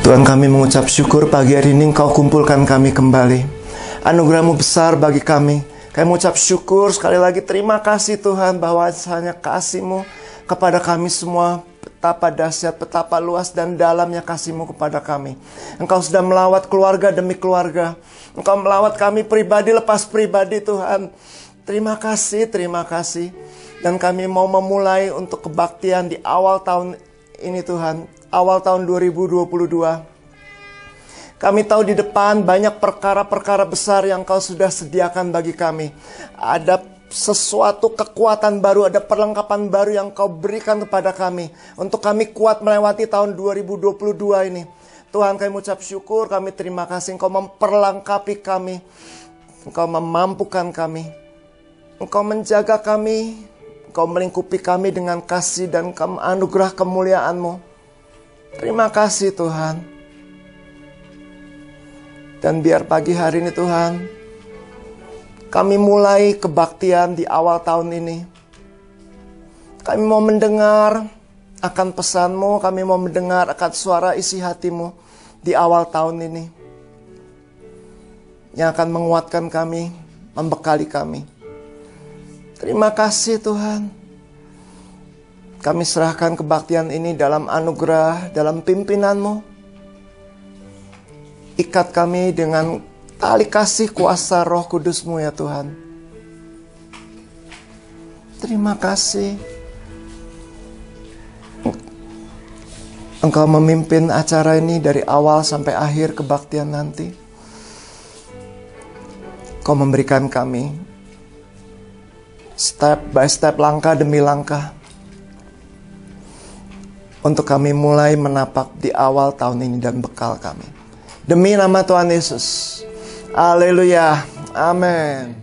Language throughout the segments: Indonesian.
Tuhan, kami mengucap syukur pagi hari ini Engkau kumpulkan kami kembali. Anugerah-Mu besar bagi kami. Kami mengucap syukur sekali lagi, terima kasih Tuhan, bahwa hanya kasih-Mu kepada kami semua. Betapa dahsyat, betapa luas dan dalamnya kasih-Mu kepada kami. Engkau sudah melawat keluarga demi keluarga. Engkau melawat kami pribadi lepas pribadi Tuhan. Terima kasih, terima kasih. Dan kami mau memulai untuk kebaktian di awal tahun ini Tuhan. Awal tahun 2022. Kami tahu di depan banyak perkara-perkara besar yang Kau sudah sediakan bagi kami. Ada sesuatu kekuatan baru, ada perlengkapan baru yang Kau berikan kepada kami. Untuk kami kuat melewati tahun 2022 ini. Tuhan, kami ucap syukur, kami terima kasih. Engkau memperlengkapi kami. Engkau memampukan kami. Engkau menjaga kami. Engkau melingkupi kami dengan kasih dan anugerah kemuliaan-Mu. Terima kasih Tuhan. Dan biar pagi hari ini Tuhan, kami mulai kebaktian di awal tahun ini. Kami mau mendengar akan pesan-Mu, kami mau mendengar akan suara isi hati-Mu di awal tahun ini. Yang akan menguatkan kami, membekali kami. Terima kasih Tuhan. Kami serahkan kebaktian ini dalam anugerah, dalam pimpinan-Mu. Ikat kami dengan tali kasih kuasa Roh Kudus-Mu ya Tuhan. Terima kasih. Engkau memimpin acara ini dari awal sampai akhir kebaktian nanti. Kau memberikan kami step by step, langkah demi langkah, untuk kami mulai menapak di awal tahun ini dan bekal kami. Demi nama Tuhan Yesus. Haleluya. Amin.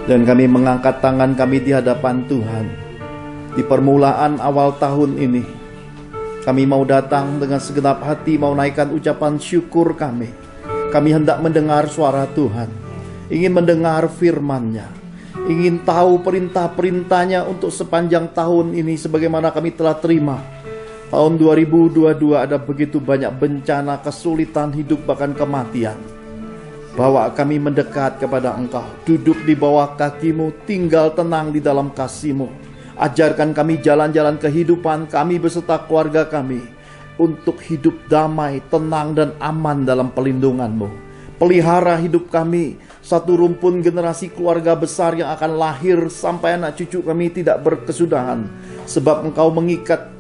Dan kami mengangkat tangan kami di hadapan Tuhan. Di permulaan awal tahun ini, kami mau datang dengan segenap hati, mau naikkan ucapan syukur kami. Kami hendak mendengar suara Tuhan, ingin mendengar firman-Nya, ingin tahu perintah-perintah-Nya untuk sepanjang tahun ini sebagaimana kami telah terima. Tahun 2022 ada begitu banyak bencana, kesulitan hidup, bahkan kematian. Bawa kami mendekat kepada Engkau, duduk di bawah kaki-Mu, tinggal tenang di dalam kasih-Mu. Ajarkan kami jalan-jalan kehidupan kami beserta keluarga kami untuk hidup damai, tenang, dan aman dalam pelindungan-Mu. Pelihara hidup kami, satu rumpun generasi keluarga besar yang akan lahir sampai anak cucu kami tidak berkesudahan. Sebab Engkau mengikat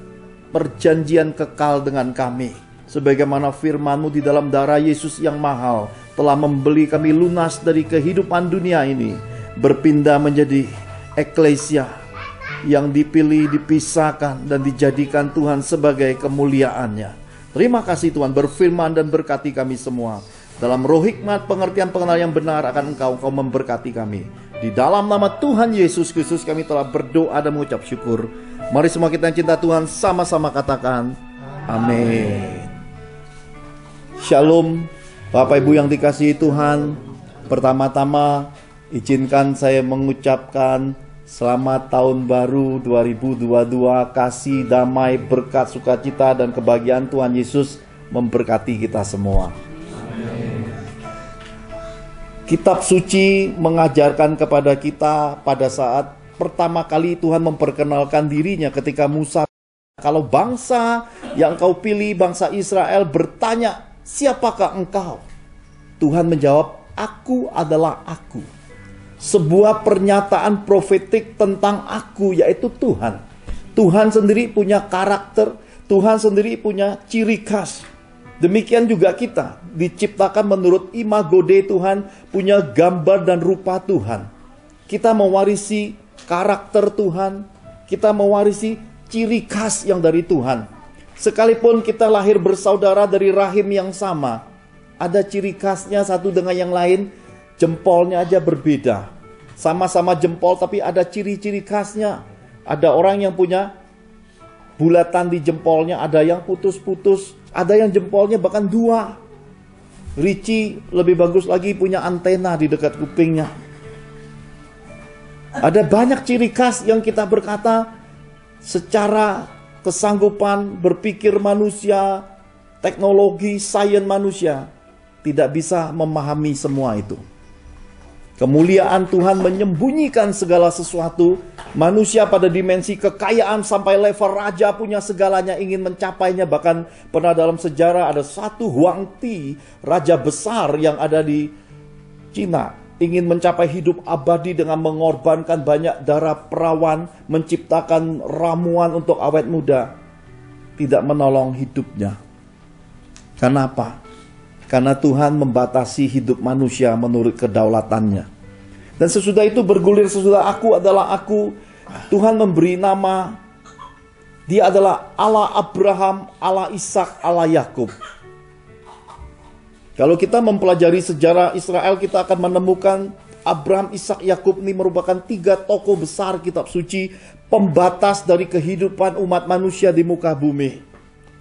perjanjian kekal dengan kami. Sebagaimana firman-Mu di dalam darah Yesus yang mahal telah membeli kami lunas dari kehidupan dunia ini, berpindah menjadi eklesia yang dipilih, dipisahkan, dan dijadikan Tuhan sebagai kemuliaan-Nya. Terima kasih Tuhan, berfirman dan berkati kami semua. Dalam roh hikmat, pengertian pengenalan yang benar akan Engkau memberkati kami. Di dalam nama Tuhan Yesus Kristus kami telah berdoa dan mengucap syukur. Mari semua kita yang cinta Tuhan sama-sama katakan amin. Shalom Bapak Ibu yang dikasihi Tuhan. Pertama-tama izinkan saya mengucapkan selamat tahun baru 2022. Kasih, damai, berkat, sukacita, dan kebahagiaan Tuhan Yesus memberkati kita semua. Kitab suci mengajarkan kepada kita pada saat pertama kali Tuhan memperkenalkan dirinya ketika Musa, kalau bangsa yang kau pilih, bangsa Israel, bertanya, siapakah engkau? Tuhan menjawab, aku adalah aku. Sebuah pernyataan profetik tentang aku, yaitu Tuhan. Tuhan sendiri punya karakter, Tuhan sendiri punya ciri khas. Demikian juga kita, diciptakan menurut imago Dei Tuhan, punya gambar dan rupa Tuhan. Kita mewarisi karakter Tuhan, kita mewarisi ciri khas yang dari Tuhan. Sekalipun kita lahir bersaudara dari rahim yang sama, ada ciri khasnya satu dengan yang lain, jempolnya aja berbeda. Sama-sama jempol tapi ada ciri-ciri khasnya. Ada orang yang punya bulatan di jempolnya, ada yang putus-putus, ada yang jempolnya bahkan dua. Richie lebih bagus lagi punya antena di dekat kupingnya. Ada banyak ciri khas yang kita berkata secara kesanggupan berpikir manusia, teknologi, sains manusia tidak bisa memahami semua itu. Kemuliaan Tuhan menyembunyikan segala sesuatu. Manusia pada dimensi kekayaan sampai level raja punya segalanya, ingin mencapainya. Bahkan pernah dalam sejarah ada satu Huang Ti, raja besar yang ada di Cina, ingin mencapai hidup abadi dengan mengorbankan banyak darah perawan, menciptakan ramuan untuk awet muda. Tidak menolong hidupnya. Kenapa? Karena Tuhan membatasi hidup manusia menurut kedaulatannya. Dan sesudah itu bergulir, sesudah aku adalah aku, Tuhan memberi nama, Dia adalah Allah Abraham, Allah Ishak, Allah Yakub. Kalau kita mempelajari sejarah Israel, kita akan menemukan Abraham, Ishak, Yakub ini merupakan tiga tokoh besar kitab suci, pembatas dari kehidupan umat manusia di muka bumi.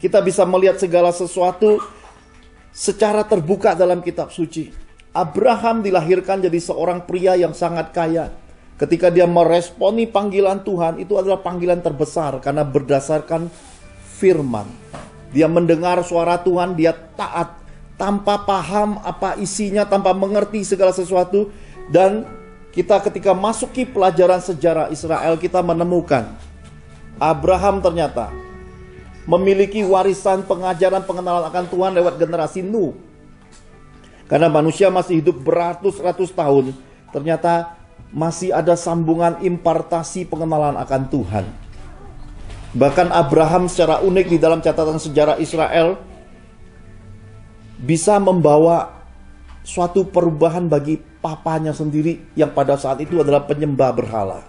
Kita bisa melihat segala sesuatu secara terbuka dalam kitab suci. Abraham dilahirkan jadi seorang pria yang sangat kaya. Ketika dia meresponi panggilan Tuhan, itu adalah panggilan terbesar karena berdasarkan firman. Dia mendengar suara Tuhan, dia taat tanpa paham apa isinya, tanpa mengerti segala sesuatu. Dan kita ketika masuki pelajaran sejarah Israel, kita menemukan Abraham ternyata memiliki warisan pengajaran pengenalan akan Tuhan lewat generasi Nuh. Karena manusia masih hidup beratus-ratus tahun, ternyata masih ada sambungan impartasi pengenalan akan Tuhan. Bahkan Abraham secara unik di dalam catatan sejarah Israel bisa membawa suatu perubahan bagi papanya sendiri yang pada saat itu adalah penyembah berhala.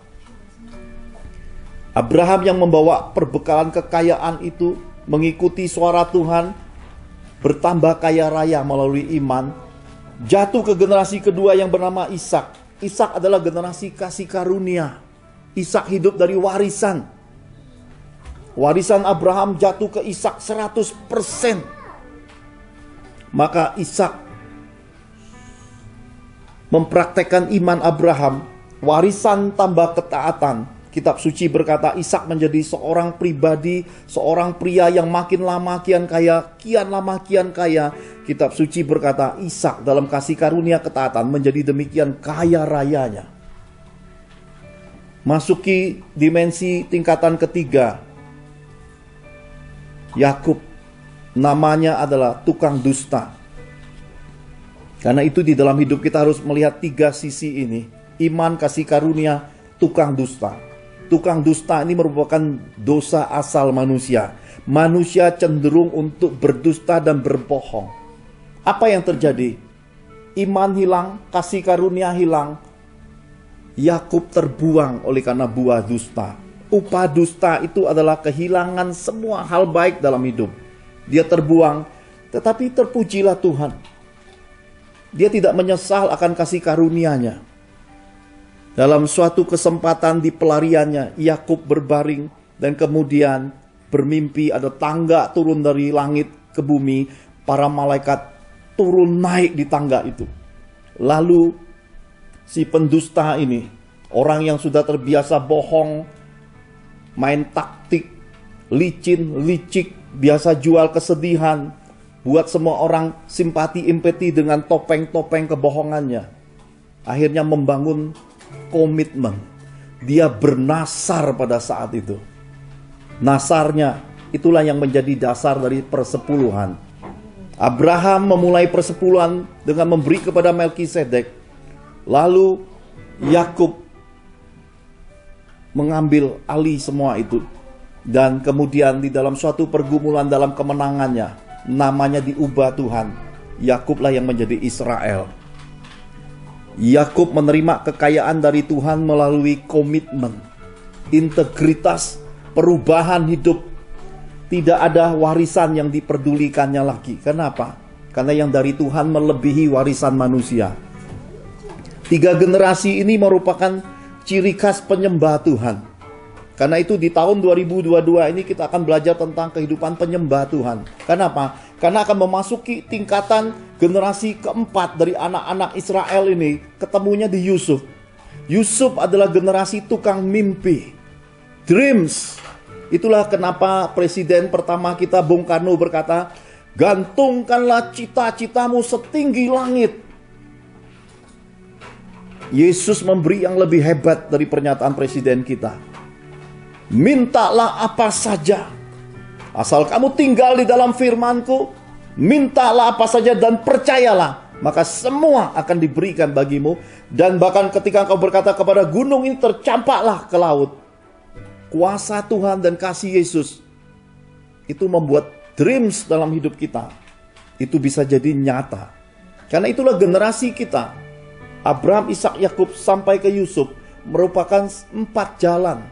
Abraham yang membawa perbekalan kekayaan itu, mengikuti suara Tuhan, bertambah kaya raya melalui iman, jatuh ke generasi kedua yang bernama Ishak. Ishak adalah generasi kasih karunia. Ishak hidup dari warisan. Warisan Abraham jatuh ke Ishak 100%. Maka Ishak mempraktekkan iman Abraham, warisan tambah ketaatan. Kitab suci berkata Ishak menjadi seorang pribadi, seorang pria yang makin lama kian kaya, kian lama kian kaya. Kitab suci berkata Ishak dalam kasih karunia ketaatan menjadi demikian kaya rayanya. Masuki dimensi tingkatan ketiga. Yakub namanya adalah tukang dusta. Karena itu di dalam hidup kita harus melihat tiga sisi ini. Iman, kasih karunia, tukang dusta. Tukang dusta ini merupakan dosa asal manusia. Manusia cenderung untuk berdusta dan berbohong. Apa yang terjadi? Iman hilang, kasih karunia hilang. Yakub terbuang oleh karena buah dusta. Upah dusta itu adalah kehilangan semua hal baik dalam hidup. Dia terbuang, tetapi terpujilah Tuhan. Dia tidak menyesal akan kasih karunia-Nya. Dalam suatu kesempatan di pelariannya, Yakub berbaring dan kemudian bermimpi ada tangga turun dari langit ke bumi. Para malaikat turun naik di tangga itu. Lalu si pendusta ini, orang yang sudah terbiasa bohong, main taktik, licin, licik, biasa jual kesedihan, buat semua orang simpati empati dengan topeng-topeng kebohongannya. Akhirnya membangun komitmen. Dia bernasar pada saat itu. Nasarnya itulah yang menjadi dasar dari persepuluhan. Abraham memulai persepuluhan dengan memberi kepada Melkisedek. Lalu Yakub mengambil alih semua itu. Dan kemudian di dalam suatu pergumulan dalam kemenangannya, namanya diubah Tuhan. Yakublah yang menjadi Israel. Yakub menerima kekayaan dari Tuhan melalui komitmen, integritas, perubahan hidup. Tidak ada warisan yang diperdulikannya lagi. Kenapa? Karena yang dari Tuhan melebihi warisan manusia. 3 generasi ini merupakan ciri khas penyembah Tuhan. Karena itu di tahun 2022 ini kita akan belajar tentang kehidupan penyembah Tuhan. Kenapa? Karena akan memasuki tingkatan generasi keempat dari anak-anak Israel ini. Ketemunya di Yusuf. Yusuf adalah generasi tukang mimpi. Dreams. Itulah kenapa presiden pertama kita Bung Karno berkata, gantungkanlah cita-citamu setinggi langit. Yesus memberi yang lebih hebat dari pernyataan presiden kita. Mintalah apa saja. Asal kamu tinggal di dalam firman-Ku, mintalah apa saja dan percayalah, maka semua akan diberikan bagimu. Dan bahkan ketika engkau berkata kepada gunung ini tercampaklah ke laut, kuasa Tuhan dan kasih Yesus itu membuat dreams dalam hidup kita itu bisa jadi nyata. Karena itulah generasi kita, Abraham, Ishak, Yakub sampai ke Yusuf, merupakan 4 jalan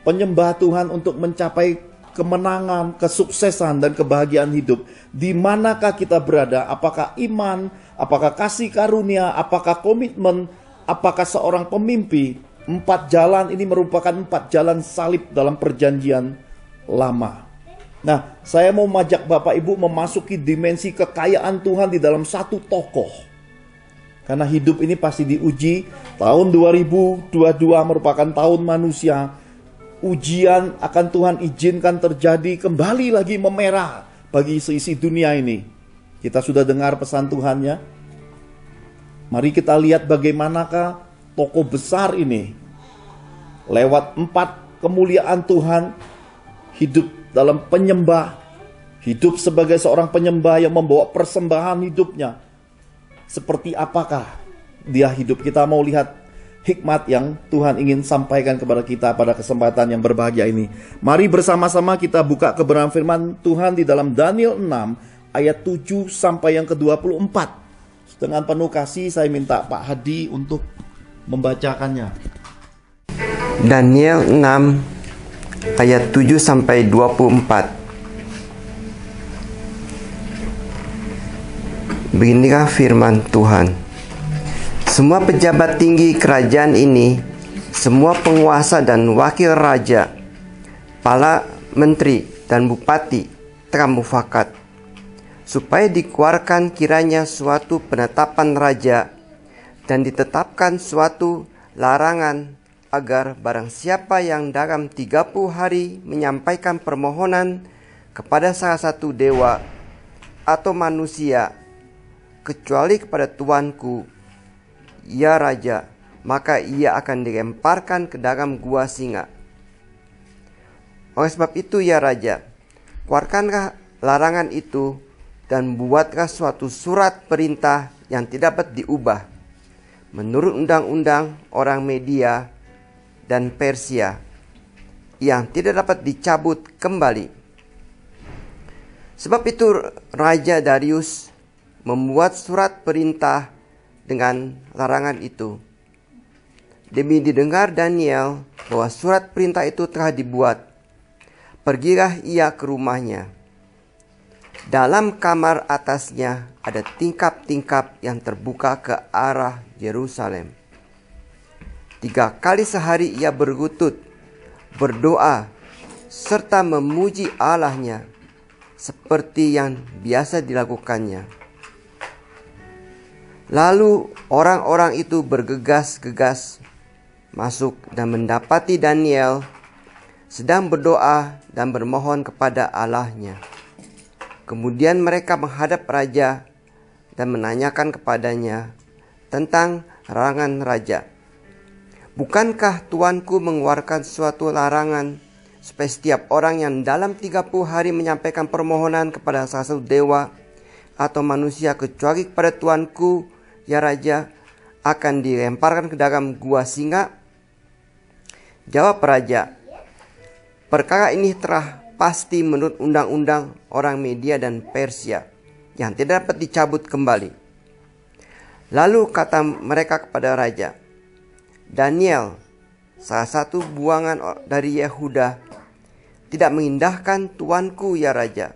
penyembah Tuhan untuk mencapai kemenangan, kesuksesan, dan kebahagiaan hidup. Di manakah kita berada? Apakah iman? Apakah kasih karunia? Apakah komitmen? Apakah seorang pemimpi? 4 jalan ini merupakan 4 jalan salib dalam perjanjian lama. Nah, saya mau mengajak Bapak Ibu memasuki dimensi kekayaan Tuhan di dalam satu tokoh. Karena hidup ini pasti diuji. Tahun 2022 merupakan tahun manusia. Ujian akan Tuhan izinkan terjadi, kembali lagi memerah bagi seisi dunia ini. Kita sudah dengar pesan Tuhannya. Mari kita lihat bagaimanakah tokoh besar ini lewat 4 kemuliaan Tuhan hidup dalam penyembah, hidup sebagai seorang penyembah yang membawa persembahan hidupnya. Seperti apakah dia hidup? Kita mau lihat hikmat yang Tuhan ingin sampaikan kepada kita pada kesempatan yang berbahagia ini. Mari bersama-sama kita buka kebenaran firman Tuhan di dalam Daniel 6 ayat 7 sampai yang ke-24. Dengan penuh kasih saya minta Pak Hadi untuk membacakannya. Daniel 6 ayat 7 sampai 24. Beginilah firman Tuhan. Semua pejabat tinggi kerajaan ini, semua penguasa dan wakil raja, para menteri dan bupati telah mufakat, supaya dikeluarkan kiranya suatu penetapan raja dan ditetapkan suatu larangan agar barang siapa yang dalam 30 hari menyampaikan permohonan kepada salah satu dewa atau manusia, kecuali kepada tuanku, ya raja, maka ia akan dilemparkan ke dalam gua singa. Oleh sebab itu, ya raja, keluarkanlah larangan itu dan buatlah suatu surat perintah yang tidak dapat diubah menurut undang-undang orang Media dan Persia yang tidak dapat dicabut kembali. Sebab itu Raja Darius membuat surat perintah dengan larangan itu. Demi didengar Daniel bahwa surat perintah itu telah dibuat, pergilah ia ke rumahnya. Dalam kamar atasnya ada tingkap-tingkap yang terbuka ke arah Yerusalem. 3 kali sehari ia berlutut, berdoa, serta memuji Allahnya, seperti yang biasa dilakukannya. Lalu orang-orang itu bergegas-gegas masuk dan mendapati Daniel sedang berdoa dan bermohon kepada Allahnya. Kemudian mereka menghadap raja dan menanyakan kepadanya tentang larangan raja. Bukankah tuanku mengeluarkan suatu larangan supaya setiap orang yang dalam 30 hari menyampaikan permohonan kepada salah satu dewa atau manusia kecuali kepada tuanku, ya raja, akan dilemparkan ke dalam gua singa? Jawab raja, perkara ini telah pasti menurut undang-undang orang Media dan Persia yang tidak dapat dicabut kembali. Lalu kata mereka kepada raja, Daniel, salah satu buangan dari Yehuda, tidak mengindahkan tuanku, ya raja,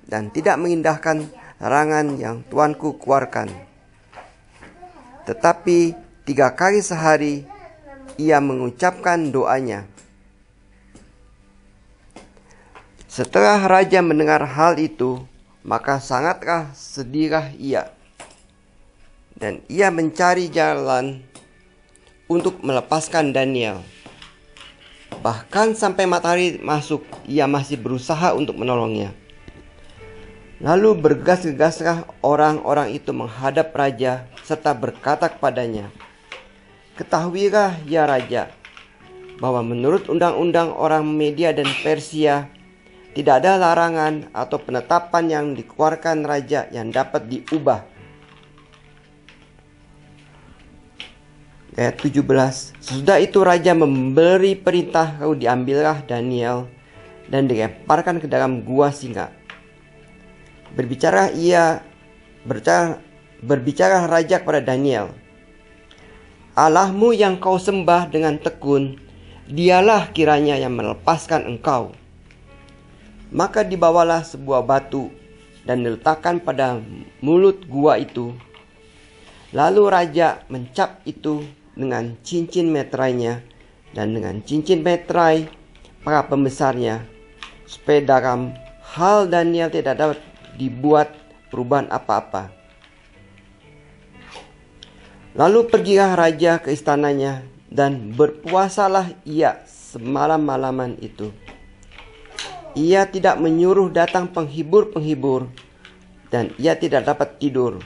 dan tidak mengindahkan larangan yang tuanku keluarkan. Tetapi 3 kali sehari ia mengucapkan doanya. Setelah raja mendengar hal itu, maka sangatlah sedihlah ia, dan ia mencari jalan untuk melepaskan Daniel. Bahkan sampai matahari masuk, ia masih berusaha untuk menolongnya. Lalu bergegas-gegaslah orang-orang itu menghadap raja serta berkata kepadanya, ketahuilah, ya raja, bahwa menurut undang-undang orang Media dan Persia, tidak ada larangan atau penetapan yang dikeluarkan raja yang dapat diubah. Ayat 17. Sesudah itu raja memberi perintah, lalu diambillah Daniel dan dilemparkan ke dalam gua singa. Berbicara raja kepada Daniel, Allahmu yang kau sembah dengan tekun, dialah kiranya yang melepaskan engkau. Maka dibawalah sebuah batu dan diletakkan pada mulut gua itu. Lalu raja mencap itu dengan cincin meterainya dan dengan cincin meterai para pembesarnya, supaya dalam hal Daniel tidak dapat dibuat perubahan apa-apa. Lalu pergilah raja ke istananya dan berpuasalah ia semalam-malaman itu. Ia tidak menyuruh datang penghibur-penghibur dan ia tidak dapat tidur.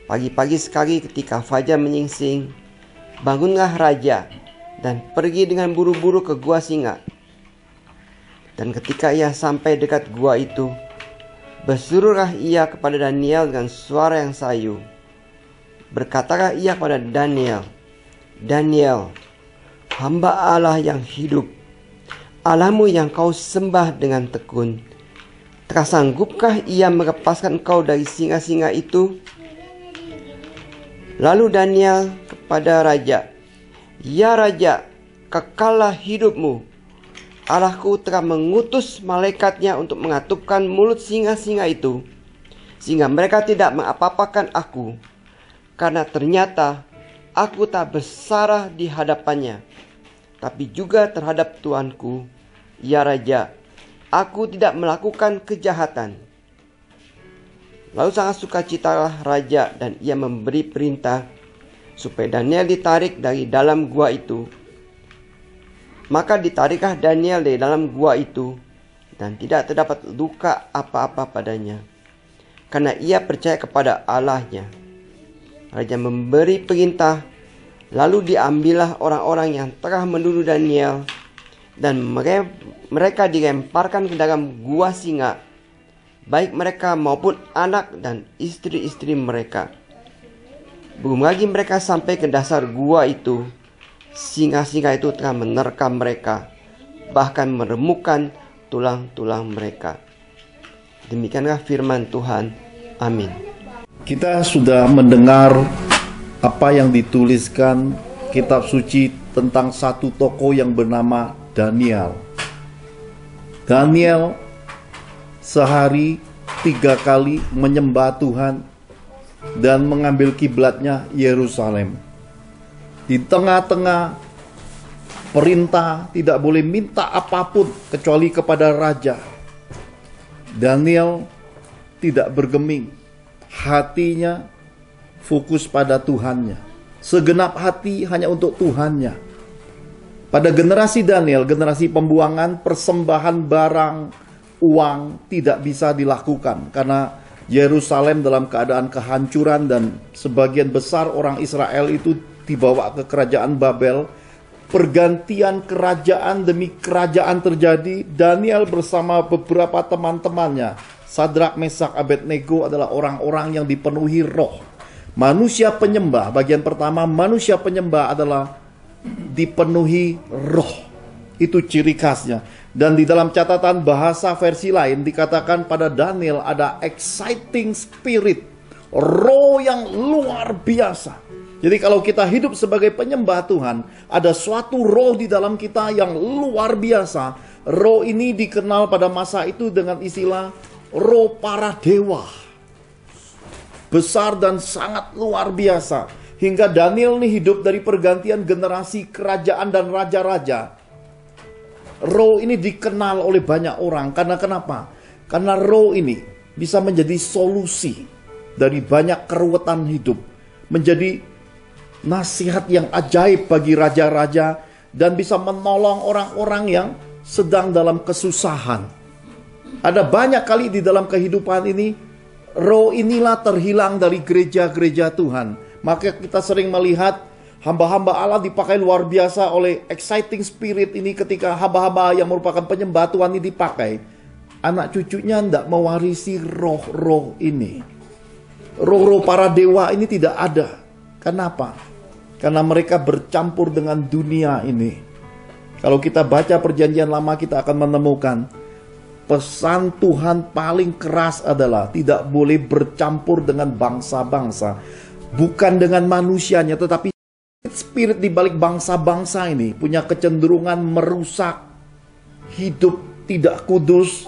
Pagi-pagi sekali ketika fajar menyingsing, bangunlah raja dan pergi dengan buru-buru ke gua singa. Dan ketika ia sampai dekat gua itu, berserulah ia kepada Daniel dengan suara yang sayu. Berkatalah ia kepada Daniel, Daniel, hamba Allah yang hidup, Allahmu yang kau sembah dengan tekun, telah sanggupkah ia melepaskan engkau dari singa-singa itu? Lalu Daniel kepada raja, ya raja, kekallah hidupmu. Allahku telah mengutus malaikatnya untuk mengatupkan mulut singa-singa itu, sehingga mereka tidak mengapa-apakan aku. karena ternyata aku tak bersarah di hadapannya, tapi juga terhadap Tuanku, ya Raja, aku tidak melakukan kejahatan. Lalu sangat sukacitalah raja dan ia memberi perintah supaya Daniel ditarik dari dalam gua itu. Maka ditariklah Daniel dari dalam gua itu dan tidak terdapat luka apa-apa padanya, karena ia percaya kepada Allahnya. Raja memberi perintah, lalu diambillah orang-orang yang telah menuduh Daniel dan mereka dilemparkan ke dalam gua singa, baik mereka maupun anak dan istri-istri mereka. Belum lagi mereka sampai ke dasar gua itu, singa-singa itu telah menerkam mereka, bahkan meremukkan tulang-tulang mereka. Demikianlah firman Tuhan. Amin. Kita sudah mendengar apa yang dituliskan kitab suci tentang satu tokoh yang bernama Daniel. Daniel sehari 3 kali menyembah Tuhan dan mengambil kiblatnya Yerusalem. Di tengah-tengah perintah tidak boleh minta apapun kecuali kepada raja, Daniel tidak bergeming. Hatinya fokus pada Tuhannya. Segenap hati hanya untuk Tuhannya. Pada generasi Daniel, generasi pembuangan, persembahan barang, uang tidak bisa dilakukan karena Yerusalem dalam keadaan kehancuran dan sebagian besar orang Israel itu dibawa ke kerajaan Babel. Pergantian kerajaan demi kerajaan terjadi. Daniel bersama beberapa teman-temannya, Sadrak, Mesak, Abednego adalah orang-orang yang dipenuhi roh. Manusia penyembah, bagian pertama, manusia penyembah adalah dipenuhi roh. Itu ciri khasnya. Dan di dalam catatan bahasa versi lain dikatakan pada Daniel ada exciting spirit, roh yang luar biasa. Jadi kalau kita hidup sebagai penyembah Tuhan, ada suatu roh di dalam kita yang luar biasa. Roh ini dikenal pada masa itu dengan istilah roh para dewa. Besar dan sangat luar biasa. Hingga Daniel ini hidup dari pergantian generasi kerajaan dan raja-raja. Roh ini dikenal oleh banyak orang. Karena kenapa? Karena roh ini bisa menjadi solusi dari banyak keruwetan hidup. Menjadi nasihat yang ajaib bagi raja-raja. Dan bisa menolong orang-orang yang sedang dalam kesusahan. Ada banyak kali di dalam kehidupan ini, roh inilah terhilang dari gereja-gereja Tuhan. Maka kita sering melihat hamba-hamba Allah dipakai luar biasa oleh exciting spirit ini. Ketika hamba-hamba yang merupakan penyembah Tuhan ini dipakai, anak cucunya tidak mewarisi roh-roh ini. Roh-roh para dewa ini tidak ada. Kenapa? Karena mereka bercampur dengan dunia ini. Kalau kita baca perjanjian lama, kita akan menemukan pesan Tuhan paling keras adalah tidak boleh bercampur dengan bangsa-bangsa. Bukan dengan manusianya, tetapi spirit di balik bangsa-bangsa ini punya kecenderungan merusak hidup tidak kudus,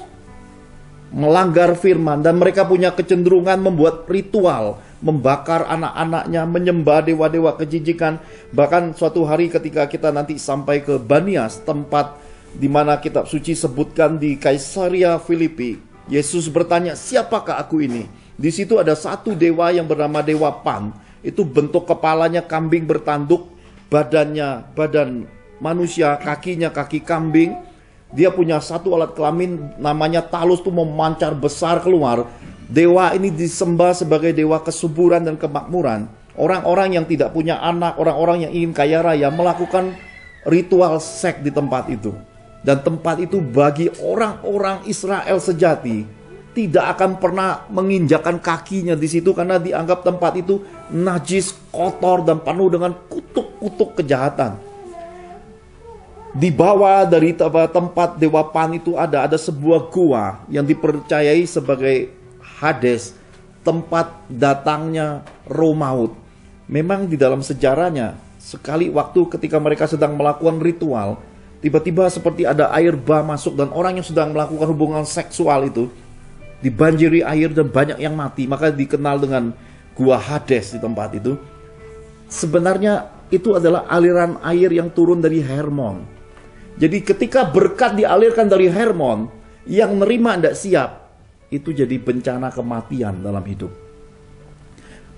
melanggar firman, dan mereka punya kecenderungan membuat ritual, membakar anak-anaknya, menyembah dewa-dewa kejijikan. Bahkan suatu hari ketika kita nanti sampai ke Banias, tempat di mana kitab suci sebutkan di Kaisaria Filipi, Yesus bertanya, siapakah aku ini? Di situ ada satu dewa yang bernama Dewa Pan. Itu bentuk kepalanya kambing bertanduk, badannya badan manusia, kakinya kaki kambing. Dia punya satu alat kelamin namanya talus, tuh memancar besar keluar. Dewa ini disembah sebagai dewa kesuburan dan kemakmuran. Orang-orang yang tidak punya anak, orang-orang yang ingin kaya raya melakukan ritual seks di tempat itu. Dan tempat itu bagi orang-orang Israel sejati tidak akan pernah menginjakan kakinya di situ karena dianggap tempat itu najis, kotor, dan penuh dengan kutuk-kutuk kejahatan. Di bawah dari tempat Dewa Pan itu ada sebuah gua yang dipercayai sebagai Hades, tempat datangnya roh maut. Memang di dalam sejarahnya, sekali waktu ketika mereka sedang melakukan ritual, tiba-tiba seperti ada air bah masuk dan orang yang sedang melakukan hubungan seksual itu dibanjiri air dan banyak yang mati. Maka dikenal dengan Gua Hades di tempat itu. Sebenarnya itu adalah aliran air yang turun dari Hermon. Jadi ketika berkat dialirkan dari Hermon, yang nerima tidak siap, itu jadi bencana kematian dalam hidup.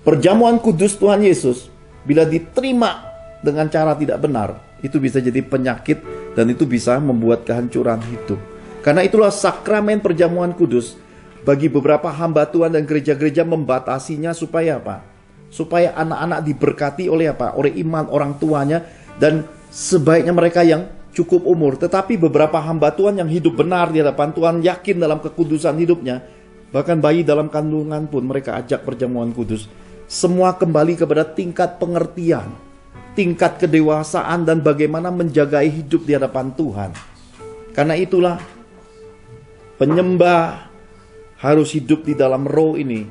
Perjamuan kudus Tuhan Yesus, bila diterima dengan cara tidak benar, itu bisa jadi penyakit dan itu bisa membuat kehancuran hidup. Karena itulah sakramen perjamuan kudus, bagi beberapa hamba Tuhan dan gereja-gereja membatasinya supaya apa? Supaya anak-anak diberkati oleh apa? Oleh iman orang tuanya, dan sebaiknya mereka yang cukup umur. Tetapi beberapa hamba Tuhan yang hidup benar di hadapan Tuhan, yakin dalam kekudusan hidupnya, bahkan bayi dalam kandungan pun mereka ajak perjamuan kudus. Semua kembali kepada tingkat pengertian, tingkat kedewasaan, dan bagaimana menjaga hidup di hadapan Tuhan. Karena itulah penyembah harus hidup di dalam roh ini,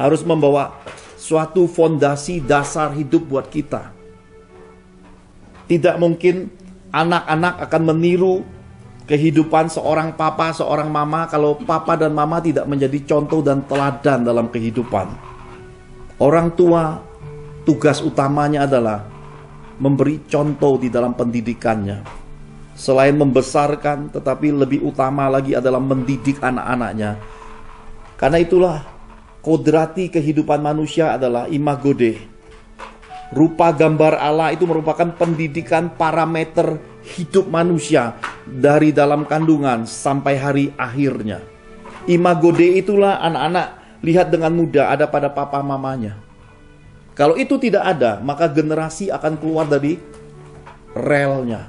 harus membawa suatu fondasi dasar hidup buat kita. Tidak mungkin anak-anak akan meniru kehidupan seorang papa, seorang mama, kalau papa dan mama tidak menjadi contoh dan teladan dalam kehidupan. Orang tua, tugas utamanya adalah memberi contoh di dalam pendidikannya. Selain membesarkan, tetapi lebih utama lagi adalah mendidik anak-anaknya. Karena itulah kodrati kehidupan manusia adalah imago Dei. Rupa gambar Allah itu merupakan pendidikan parameter hidup manusia dari dalam kandungan sampai hari akhirnya. Imago Dei itulah anak-anak lihat dengan mudah ada pada papa mamanya. Kalau itu tidak ada, maka generasi akan keluar dari relnya.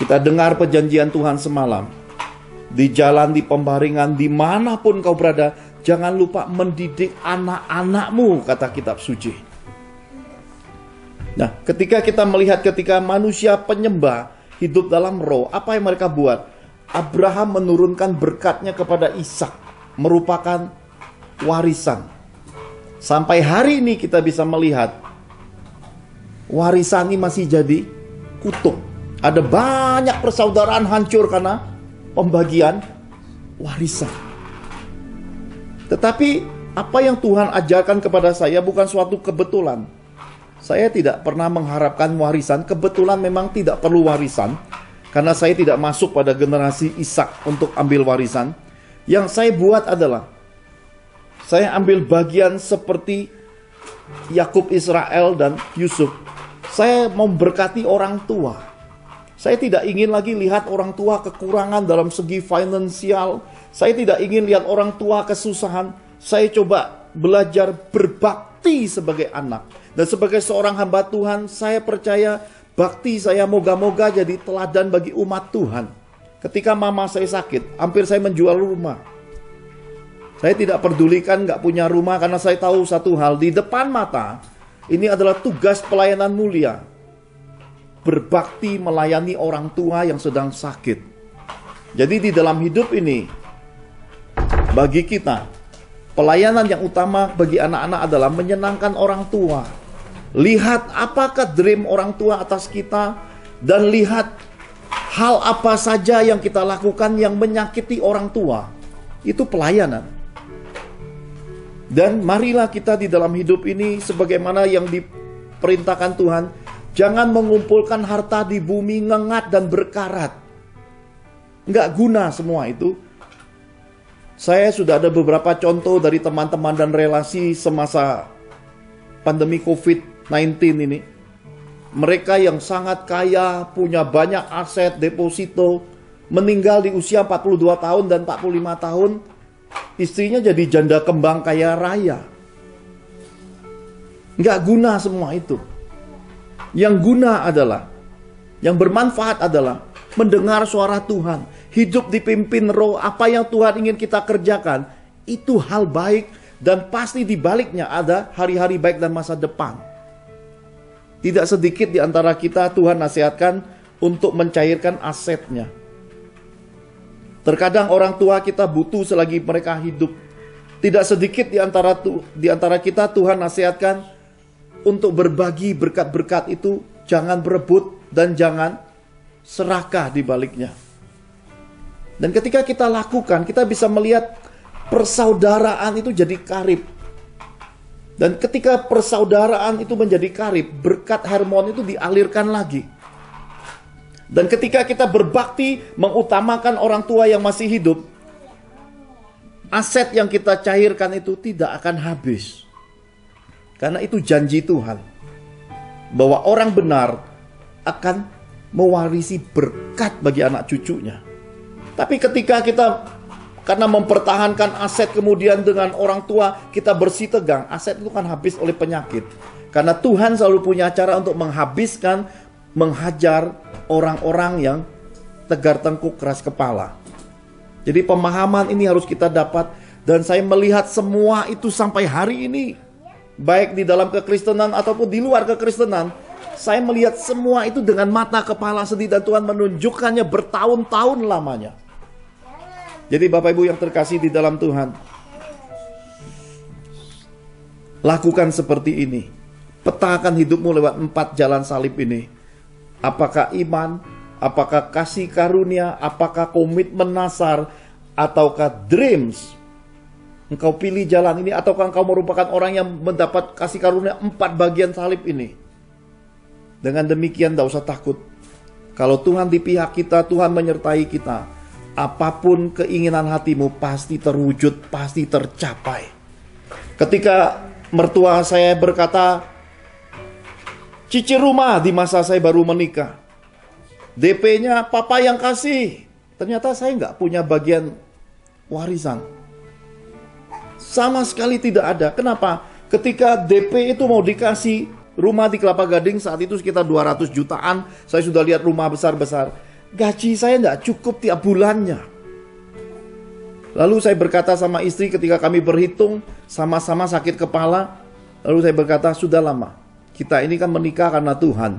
Kita dengar perjanjian Tuhan semalam. Di jalan, di pembaringan, dimanapun kau berada, jangan lupa mendidik anak-anakmu, kata kitab suci. Nah, ketika kita melihat ketika manusia penyembah hidup dalam roh, apa yang mereka buat? Abraham menurunkan berkatnya kepada Ishak, merupakan warisan. Sampai hari ini kita bisa melihat warisan ini masih jadi kutub. Ada banyak persaudaraan hancur karena pembagian warisan. Tetapi apa yang Tuhan ajarkan kepada saya bukan suatu kebetulan. Saya tidak pernah mengharapkan warisan. Kebetulan memang tidak perlu warisan, karena saya tidak masuk pada generasi Ishak untuk ambil warisan. Yang saya buat adalah saya ambil bagian seperti Yakub, Israel, dan Yusuf. Saya memberkati orang tua. Saya tidak ingin lagi lihat orang tua kekurangan dalam segi finansial. Saya tidak ingin lihat orang tua kesusahan. Saya coba belajar berbakti sebagai anak. Dan sebagai seorang hamba Tuhan, saya percaya bakti saya moga-moga jadi teladan bagi umat Tuhan. Ketika mama saya sakit, hampir saya menjual rumah. Saya tidak pedulikan gak punya rumah, karena saya tahu satu hal, di depan mata, ini adalah tugas pelayanan mulia. Berbakti melayani orang tua yang sedang sakit. Jadi di dalam hidup ini, bagi kita, pelayanan yang utama bagi anak-anak adalah menyenangkan orang tua. Lihat apakah dream orang tua atas kita, dan lihat hal apa saja yang kita lakukan yang menyakiti orang tua. Itu pelayanan. Dan marilah kita di dalam hidup ini sebagaimana yang diperintahkan Tuhan, jangan mengumpulkan harta di bumi ngengat dan berkarat. Nggak guna semua itu. Saya sudah ada beberapa contoh dari teman-teman dan relasi semasa pandemi COVID-19 ini. Mereka yang sangat kaya, punya banyak aset, deposito, meninggal di usia 42 tahun dan 45 tahun. Istrinya jadi janda kembang kaya raya. Nggak guna semua itu. Yang guna adalah, yang bermanfaat adalah mendengar suara Tuhan, hidup dipimpin roh. Apa yang Tuhan ingin kita kerjakan, itu hal baik, dan pasti di baliknya ada hari-hari baik dan masa depan. Tidak sedikit di antara kita Tuhan nasihatkan untuk mencairkan asetnya. Terkadang orang tua kita butuh selagi mereka hidup. Tidak sedikit di antara kita Tuhan nasihatkan untuk berbagi berkat-berkat itu. Jangan berebut dan jangan serakah di baliknya. Dan ketika kita lakukan, kita bisa melihat persaudaraan itu jadi karib. Dan ketika persaudaraan itu menjadi karib, berkat Hermon itu dialirkan lagi. Dan ketika kita berbakti mengutamakan orang tua yang masih hidup, aset yang kita cairkan itu tidak akan habis. Karena itu janji Tuhan, bahwa orang benar akan mewarisi berkat bagi anak cucunya. Tapi ketika kita karena mempertahankan aset kemudian dengan orang tua kita bersitegang, aset itu kan habis oleh penyakit. Karena Tuhan selalu punya cara untuk menghabiskan, menghajar orang-orang yang tegar tengkuk keras kepala. Jadi pemahaman ini harus kita dapat. Dan saya melihat semua itu sampai hari ini, baik di dalam kekristenan ataupun di luar kekristenan, saya melihat semua itu dengan mata kepala sendiri, dan Tuhan menunjukkannya bertahun-tahun lamanya. Jadi Bapak Ibu yang terkasih di dalam Tuhan, lakukan seperti ini. Petakan hidupmu lewat 4 jalan salib ini. Apakah iman, apakah kasih karunia, apakah komitmen nasar, ataukah dreams. Engkau pilih jalan ini, ataukah engkau merupakan orang yang mendapat kasih karunia 4 bagian salib ini. Dengan demikian tidak usah takut. Kalau Tuhan di pihak kita, Tuhan menyertai kita, apapun keinginan hatimu pasti terwujud, pasti tercapai. Ketika mertua saya berkata, cicil rumah di masa saya baru menikah, DP-nya papa yang kasih. Ternyata saya nggak punya bagian warisan. Sama sekali tidak ada. Kenapa? Ketika DP itu mau dikasih rumah di Kelapa Gading, saat itu sekitar 200 jutaan. Saya sudah lihat rumah besar-besar. Gaji saya tidak cukup tiap bulannya. Lalu saya berkata sama istri ketika kami berhitung, sama-sama sakit kepala. Lalu saya berkata, sudah lama. Kita ini kan menikah karena Tuhan.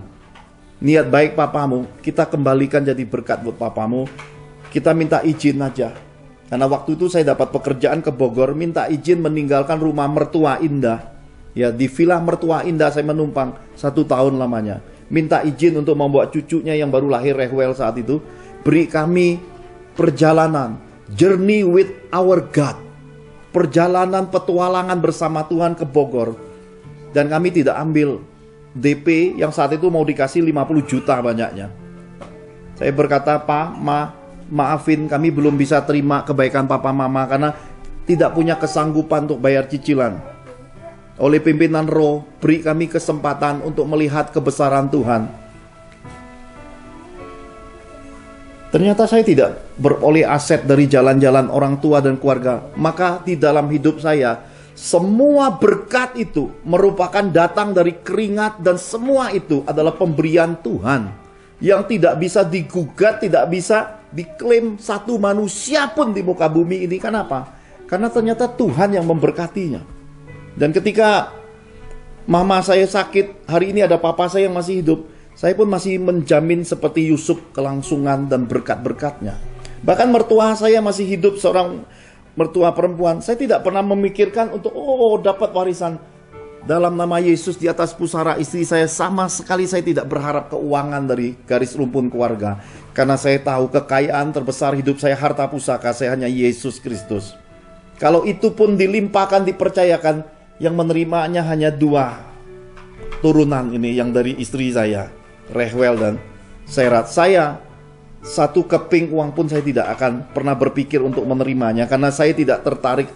Niat baik papamu, kita kembalikan jadi berkat buat papamu. Kita minta izin aja. Karena waktu itu saya dapat pekerjaan ke Bogor, minta izin meninggalkan rumah mertua indah. Ya, di villa mertua indah saya menumpang 1 tahun lamanya. Minta izin untuk membawa cucunya yang baru lahir, Rehwel saat itu. Beri kami perjalanan, journey with our God. Perjalanan petualangan bersama Tuhan ke Bogor. Dan kami tidak ambil DP yang saat itu mau dikasih 50 juta banyaknya. Saya berkata, Pak, maafin kami belum bisa terima kebaikan papa mama karena tidak punya kesanggupan untuk bayar cicilan. Oleh pimpinan roh, beri kami kesempatan untuk melihat kebesaran Tuhan. Ternyata saya tidak beroleh aset dari jalan-jalan orang tua dan keluarga. Maka di dalam hidup saya, semua berkat itu merupakan datang dari keringat, dan semua itu adalah pemberian Tuhan yang tidak bisa digugat, tidak bisa diklaim satu manusia pun di muka bumi ini. Kenapa? Karena ternyata Tuhan yang memberkatinya. Dan ketika mama saya sakit, hari ini ada papa saya yang masih hidup, saya pun masih menjamin seperti Yusuf kelangsungan dan berkat-berkatnya. Bahkan mertua saya masih hidup, seorang mertua perempuan. Saya tidak pernah memikirkan untuk dapat warisan dalam nama Yesus di atas pusara istri saya. Sama sekali saya tidak berharap keuangan dari garis rumpun keluarga. Karena saya tahu kekayaan terbesar hidup saya, harta pusaka saya hanya Yesus Kristus. Kalau itu pun dilimpahkan, dipercayakan, yang menerimanya hanya 2 turunan ini, yang dari istri saya, Rehwel dan Serat. Saya 1 keping uang pun saya tidak akan pernah berpikir untuk menerimanya, karena saya tidak tertarik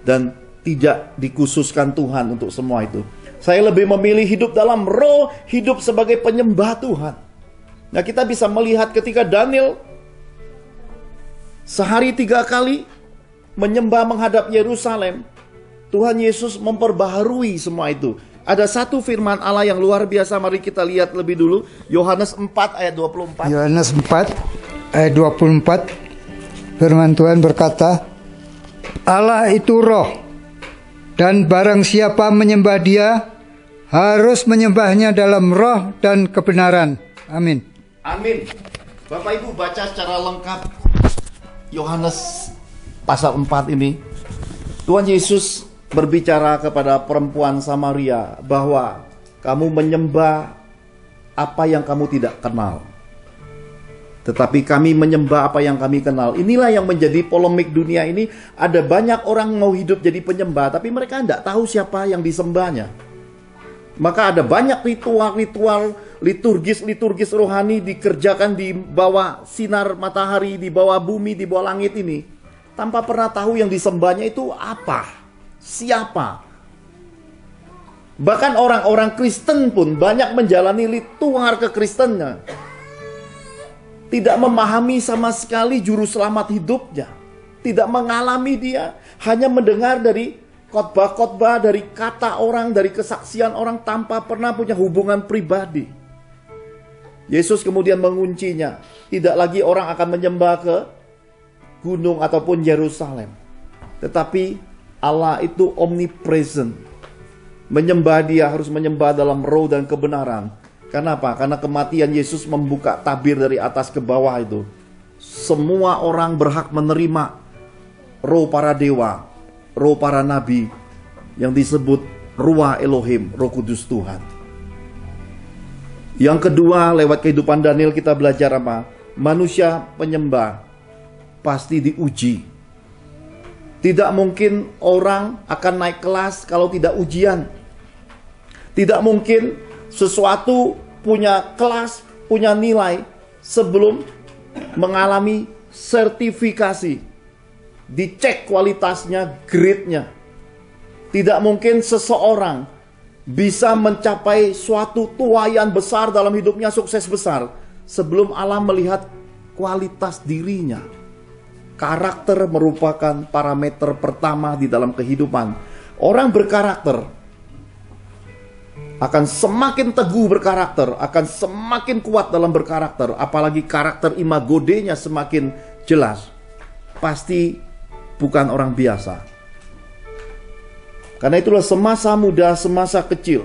dan tidak dikhususkan Tuhan untuk semua itu. Saya lebih memilih hidup dalam roh, hidup sebagai penyembah Tuhan. Nah, kita bisa melihat ketika Daniel sehari 3 kali menyembah menghadap Yerusalem, Tuhan Yesus memperbaharui semua itu. Ada satu firman Allah yang luar biasa, mari kita lihat lebih dulu. Yohanes 4 ayat 24. Yohanes 4 ayat 24. Firman Tuhan berkata, Allah itu roh, dan barang siapa menyembah Dia harus menyembahnya dalam roh dan kebenaran. Amin. Amin. Bapak Ibu baca secara lengkap Yohanes pasal 4 ini. Tuhan Yesus berbicara kepada perempuan Samaria bahwa kamu menyembah apa yang kamu tidak kenal. Tetapi kami menyembah apa yang kami kenal. Inilah yang menjadi polemik dunia ini. Ada banyak orang mau hidup jadi penyembah, tapi mereka tidak tahu siapa yang disembahnya. Maka ada banyak ritual-ritual, liturgis rohani dikerjakan di bawah sinar matahari, di bawah bumi, di bawah langit ini. Tanpa pernah tahu yang disembahnya itu apa, siapa. Bahkan orang-orang Kristen pun banyak menjalani ritual kekristennya, tidak memahami sama sekali juru selamat hidupnya, tidak mengalami dia, hanya mendengar dari khotbah-khotbah, dari kata orang, dari kesaksian orang tanpa pernah punya hubungan pribadi. Yesus kemudian menguncinya. Tidak lagi orang akan menyembah ke gunung ataupun Yerusalem, tetapi Allah itu omnipresent. Menyembah dia harus menyembah dalam roh dan kebenaran. Kenapa? Karena kematian Yesus membuka tabir dari atas ke bawah itu. Semua orang berhak menerima roh para dewa, roh para nabi, yang disebut Ruah Elohim, Roh Kudus Tuhan. Yang kedua, lewat kehidupan Daniel kita belajar apa? Manusia penyembah pasti diuji. Tidak mungkin orang akan naik kelas kalau tidak ujian. Tidak mungkin sesuatu punya kelas, punya nilai sebelum mengalami sertifikasi, dicek kualitasnya, grade-nya. Tidak mungkin seseorang bisa mencapai suatu tuaian besar dalam hidupnya, sukses besar, sebelum Allah melihat kualitas dirinya. Karakter merupakan parameter pertama di dalam kehidupan. Orang berkarakter akan semakin teguh berkarakter, akan semakin kuat dalam berkarakter, apalagi karakter imago Dei-nya semakin jelas. Pasti bukan orang biasa. Karena itulah semasa muda, semasa kecil,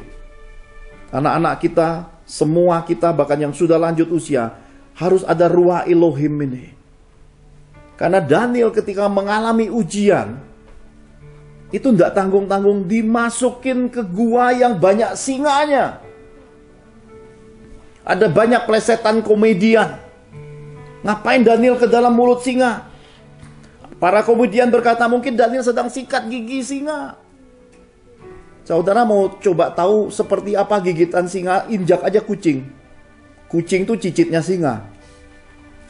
anak-anak kita, semua kita, bahkan yang sudah lanjut usia, harus ada Ruah Elohim ini. Karena Daniel ketika mengalami ujian, itu tidak tanggung-tanggung dimasukin ke gua yang banyak singanya. Ada banyak plesetan komedian. Ngapain Daniel ke dalam mulut singa? Para komedian berkata mungkin Daniel sedang sikat gigi singa. Saudara mau coba tahu seperti apa gigitan singa? Injak aja kucing. Kucing tuh cicitnya singa.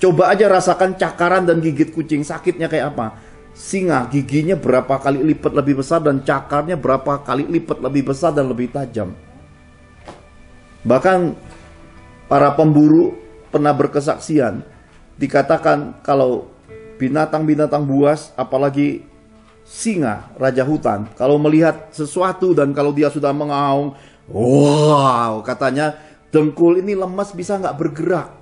Coba aja rasakan cakaran dan gigit kucing, sakitnya kayak apa? Singa giginya berapa kali lipat lebih besar dan cakarnya berapa kali lipat lebih besar dan lebih tajam. Bahkan para pemburu pernah berkesaksian, dikatakan kalau binatang-binatang buas, apalagi singa, raja hutan, kalau melihat sesuatu dan kalau dia sudah mengaung, wow, katanya dengkul ini lemas, bisa nggak bergerak.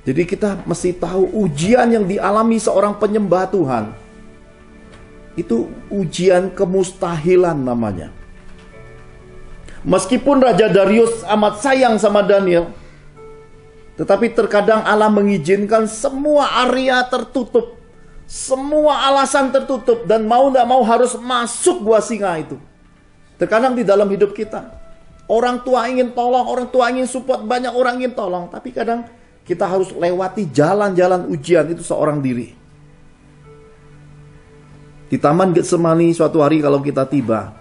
Jadi kita mesti tahu ujian yang dialami seorang penyembah Tuhan, itu ujian kemustahilan namanya. Meskipun Raja Darius amat sayang sama Daniel, tetapi terkadang Allah mengizinkan semua area tertutup, semua alasan tertutup, dan mau tidak mau harus masuk gua singa itu. Terkadang di dalam hidup kita, orang tua ingin tolong, orang tua ingin support, banyak orang ingin tolong, tapi kadang kita harus lewati jalan-jalan ujian itu seorang diri. Di Taman Getsemani suatu hari kalau kita tiba,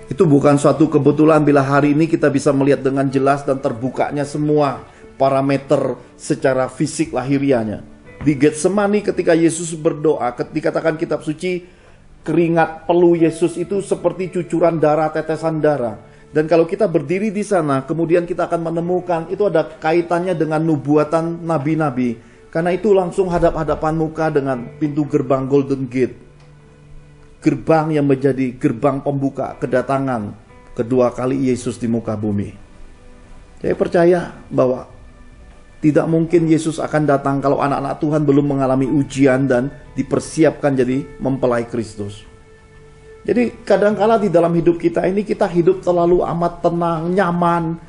itu bukan suatu kebetulan bila hari ini kita bisa melihat dengan jelas dan terbukanya semua parameter secara fisik lahirianya. Di Getsemani ketika Yesus berdoa, dikatakan kitab suci, keringat peluh Yesus itu seperti cucuran darah, tetesan darah. Dan kalau kita berdiri di sana, kemudian kita akan menemukan itu ada kaitannya dengan nubuatan nabi-nabi. Karena itu langsung hadap-hadapan muka dengan pintu gerbang Golden Gate. Gerbang yang menjadi gerbang pembuka kedatangan kedua kali Yesus di muka bumi. Saya percaya bahwa tidak mungkin Yesus akan datang kalau anak-anak Tuhan belum mengalami ujian dan dipersiapkan jadi mempelai Kristus. Jadi kadangkala di dalam hidup kita ini kita hidup terlalu amat tenang, nyaman,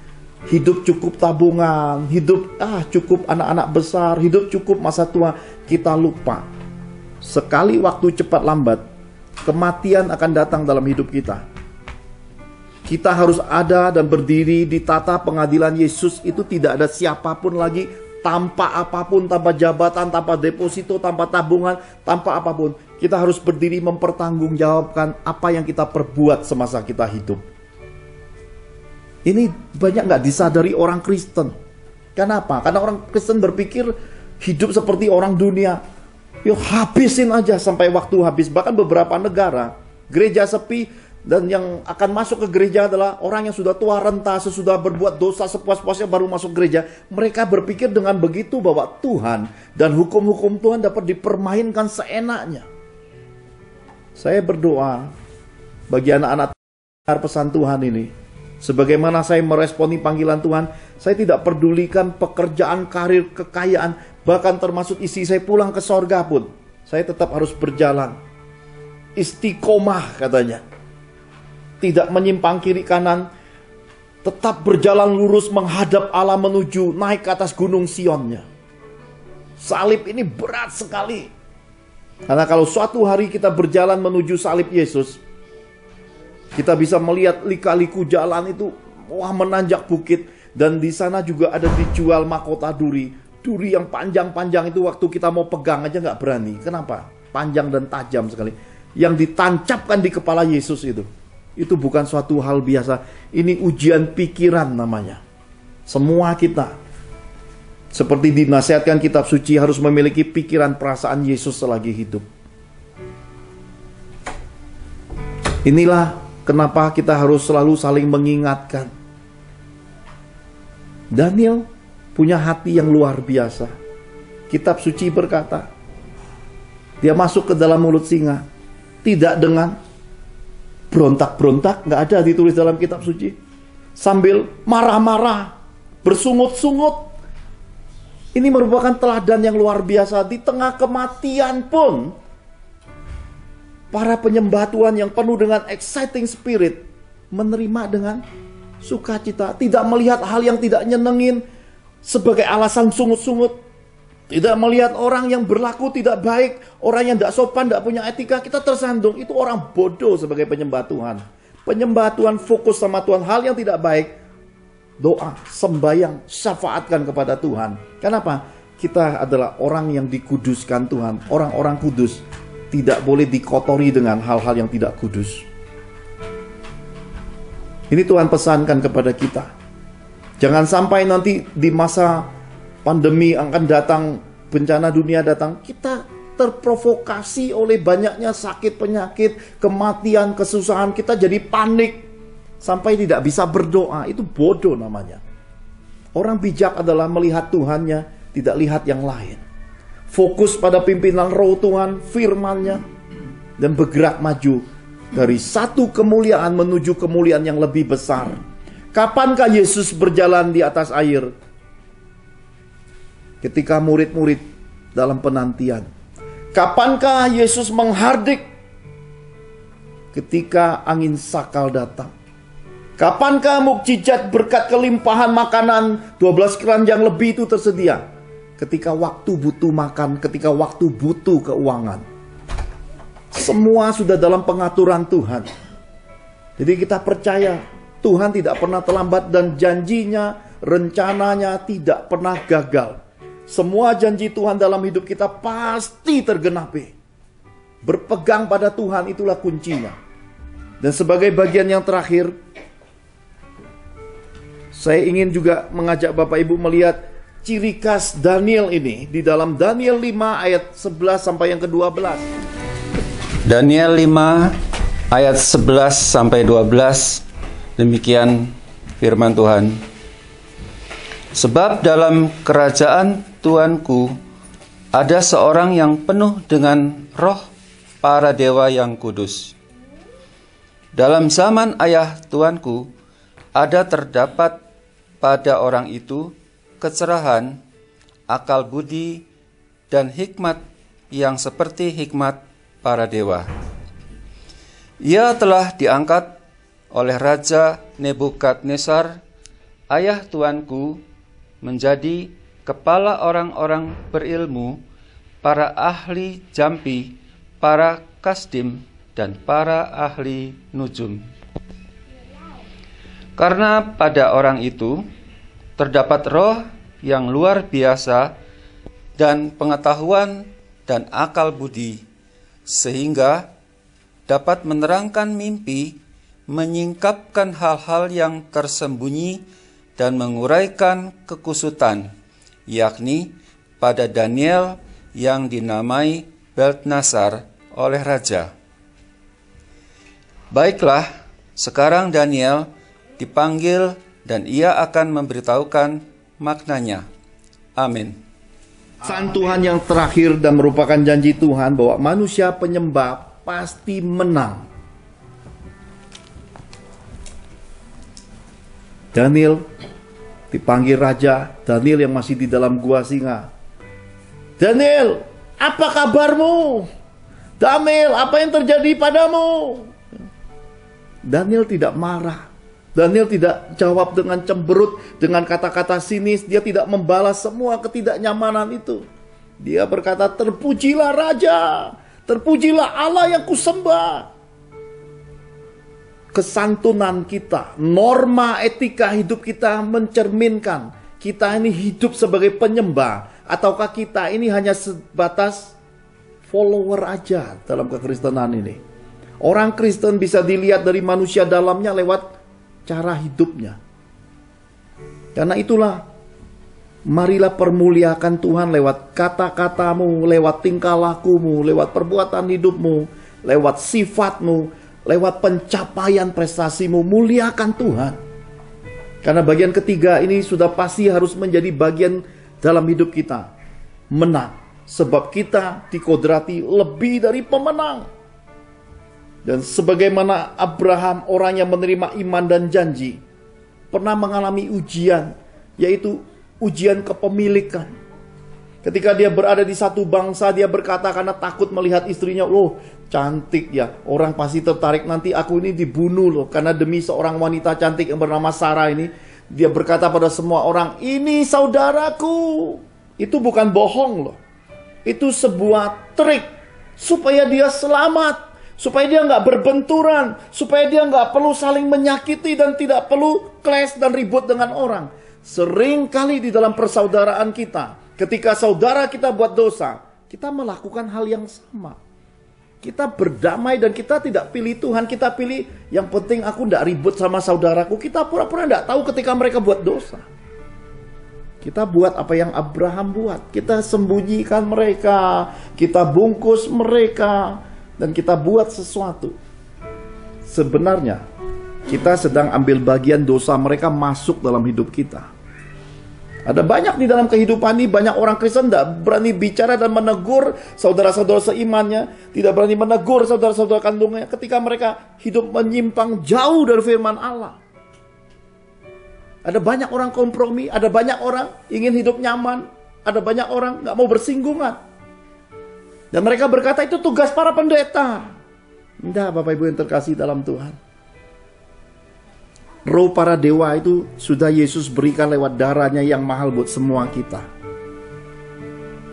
hidup cukup tabungan, hidup cukup anak-anak besar, hidup cukup masa tua. Kita lupa, sekali waktu cepat lambat, kematian akan datang dalam hidup kita. Kita harus ada dan berdiri di tata pengadilan Yesus. Itu tidak ada siapapun lagi, tanpa apapun, tanpa jabatan, tanpa deposito, tanpa tabungan, tanpa apapun. Kita harus berdiri mempertanggungjawabkan apa yang kita perbuat semasa kita hidup. Ini banyak nggak disadari orang Kristen. Kenapa? Karena orang Kristen berpikir hidup seperti orang dunia. Yuk habisin aja sampai waktu habis. Bahkan beberapa negara, gereja sepi, dan yang akan masuk ke gereja adalah orang yang sudah tua renta, sesudah berbuat dosa sepuas-puasnya baru masuk gereja. Mereka berpikir dengan begitu bahwa Tuhan dan hukum-hukum Tuhan dapat dipermainkan seenaknya. Saya berdoa bagi anak-anak pesan Tuhan ini. Sebagaimana saya meresponi panggilan Tuhan, saya tidak pedulikan pekerjaan, karir, kekayaan, bahkan termasuk istri saya pulang ke sorga pun. Saya tetap harus berjalan. Istiqomah katanya. Tidak menyimpang kiri kanan, tetap berjalan lurus menghadap Allah menuju naik ke atas gunung Sionnya. Salib ini berat sekali. Karena kalau suatu hari kita berjalan menuju salib Yesus, kita bisa melihat lika-liku jalan itu, wah, menanjak bukit. Dan di sana juga ada dijual mahkota duri. Duri yang panjang-panjang itu waktu kita mau pegang aja nggak berani. Kenapa? Panjang dan tajam sekali. Yang ditancapkan di kepala Yesus itu bukan suatu hal biasa. Ini ujian pikiran namanya. Semua kita, seperti dinasihatkan kitab suci, harus memiliki pikiran perasaan Yesus selagi hidup. Inilah kenapa kita harus selalu saling mengingatkan. Daniel punya hati yang luar biasa. Kitab suci berkata, dia masuk ke dalam mulut singa, tidak dengan berontak-berontak, nggak ada ditulis dalam kitab suci. Sambil marah-marah, bersungut-sungut. Ini merupakan teladan yang luar biasa. Di tengah kematian pun, para penyembah Tuhan yang penuh dengan exciting spirit menerima dengan sukacita, tidak melihat hal yang tidak nyenengin sebagai alasan sungut-sungut. Tidak melihat orang yang berlaku tidak baik, orang yang tidak sopan, tidak punya etika, kita tersandung. Itu orang bodoh sebagai penyembah Tuhan. Penyembah Tuhan fokus sama Tuhan. Hal yang tidak baik, doa, sembahyang, syafaatkan kepada Tuhan. Kenapa? Kita adalah orang yang dikuduskan Tuhan. Orang-orang kudus tidak boleh dikotori dengan hal-hal yang tidak kudus. Ini Tuhan pesankan kepada kita. Jangan sampai nanti di masa pandemi akan datang, bencana dunia datang, kita terprovokasi oleh banyaknya sakit, penyakit, kematian, kesusahan, kita jadi panik sampai tidak bisa berdoa. Itu bodoh namanya. Orang bijak adalah melihat Tuhannya, tidak lihat yang lain. Fokus pada pimpinan roh Tuhan, firman-Nya, dan bergerak maju dari satu kemuliaan menuju kemuliaan yang lebih besar. Kapankah Yesus berjalan di atas air? Ketika murid-murid dalam penantian. Kapankah Yesus menghardik? Ketika angin sakal datang. Kapankah mukjizat berkat kelimpahan makanan 12 keranjang lebih itu tersedia? Ketika waktu butuh makan, ketika waktu butuh keuangan. Semua sudah dalam pengaturan Tuhan. Jadi kita percaya Tuhan tidak pernah terlambat dan janjinya, rencananya tidak pernah gagal. Semua janji Tuhan dalam hidup kita pasti tergenapi. Berpegang pada Tuhan itulah kuncinya. Dan sebagai bagian yang terakhir, saya ingin juga mengajak Bapak Ibu melihat ciri khas Daniel ini di dalam Daniel 5 ayat 11 sampai yang ke-12. Daniel 5 ayat 11 sampai 12. Demikian firman Tuhan. Sebab dalam kerajaan Tuanku ada seorang yang penuh dengan roh para dewa yang kudus. Dalam zaman ayah Tuanku ada terdapat pada orang itu kecerahan, akal budi, dan hikmat yang seperti hikmat para dewa. Ia telah diangkat oleh Raja Nebukadnezar, ayah Tuanku, menjadi kepala orang-orang berilmu, para ahli jampi, para kasdim, dan para ahli nujum. Karena pada orang itu terdapat roh yang luar biasa dan pengetahuan dan akal budi, sehingga dapat menerangkan mimpi, menyingkapkan hal-hal yang tersembunyi dan menguraikan kekusutan, yakni pada Daniel yang dinamai Belteshazzar oleh raja. Baiklah, sekarang Daniel dipanggil dan ia akan memberitahukan maknanya. Amin. Pesan Tuhan yang terakhir dan merupakan janji Tuhan bahwa manusia penyembah pasti menang. Daniel dipanggil raja, Daniel yang masih di dalam gua singa. Daniel, apa kabarmu? Daniel, apa yang terjadi padamu? Daniel tidak marah. Daniel tidak jawab dengan cemberut, dengan kata-kata sinis. Dia tidak membalas semua ketidaknyamanan itu. Dia berkata, terpujilah raja, terpujilah Allah yang kusembah. Kesantunan kita, norma etika hidup kita mencerminkan kita ini hidup sebagai penyembah, ataukah kita ini hanya sebatas follower aja dalam kekristenan ini. Orang Kristen bisa dilihat dari manusia dalamnya lewat cara hidupnya. Karena itulah, marilah permuliakan Tuhan lewat kata-katamu, lewat tingkah lakumu, lewat perbuatan hidupmu, lewat sifatmu, lewat pencapaian prestasimu. Muliakan Tuhan. Karena bagian ketiga ini sudah pasti harus menjadi bagian dalam hidup kita. Menang. Sebab kita dikodrati lebih dari pemenang. Dan sebagaimana Abraham, orang yang menerima iman dan janji, pernah mengalami ujian, yaitu ujian kepemilikan. Ketika dia berada di satu bangsa, dia berkata karena takut melihat istrinya, loh cantik ya, orang pasti tertarik, nanti aku ini dibunuh loh. Karena demi seorang wanita cantik yang bernama Sarah ini, dia berkata pada semua orang, ini saudaraku. Itu bukan bohong loh. Itu sebuah trik supaya dia selamat. Supaya dia nggak berbenturan, supaya dia nggak perlu saling menyakiti dan tidak perlu clash dan ribut dengan orang. Sering kali di dalam persaudaraan kita, ketika saudara kita buat dosa, kita melakukan hal yang sama. Kita berdamai dan kita tidak pilih Tuhan, kita pilih yang penting aku nggak ribut sama saudaraku. Kita pura-pura nggak tahu ketika mereka buat dosa. Kita buat apa yang Abraham buat. Kita sembunyikan mereka, kita bungkus mereka. Dan kita buat sesuatu. Sebenarnya kita sedang ambil bagian dosa mereka masuk dalam hidup kita. Ada banyak di dalam kehidupan ini, banyak orang Kristen tidak berani bicara dan menegur saudara-saudara seimannya, tidak berani menegur saudara-saudara kandungnya ketika mereka hidup menyimpang jauh dari firman Allah. Ada banyak orang kompromi, ada banyak orang ingin hidup nyaman, ada banyak orang nggak mau bersinggungan. Dan mereka berkata itu tugas para pendeta. Tidak, Bapak Ibu yang terkasih dalam Tuhan. Roh para dewa itu sudah Yesus berikan lewat darahnya yang mahal buat semua kita.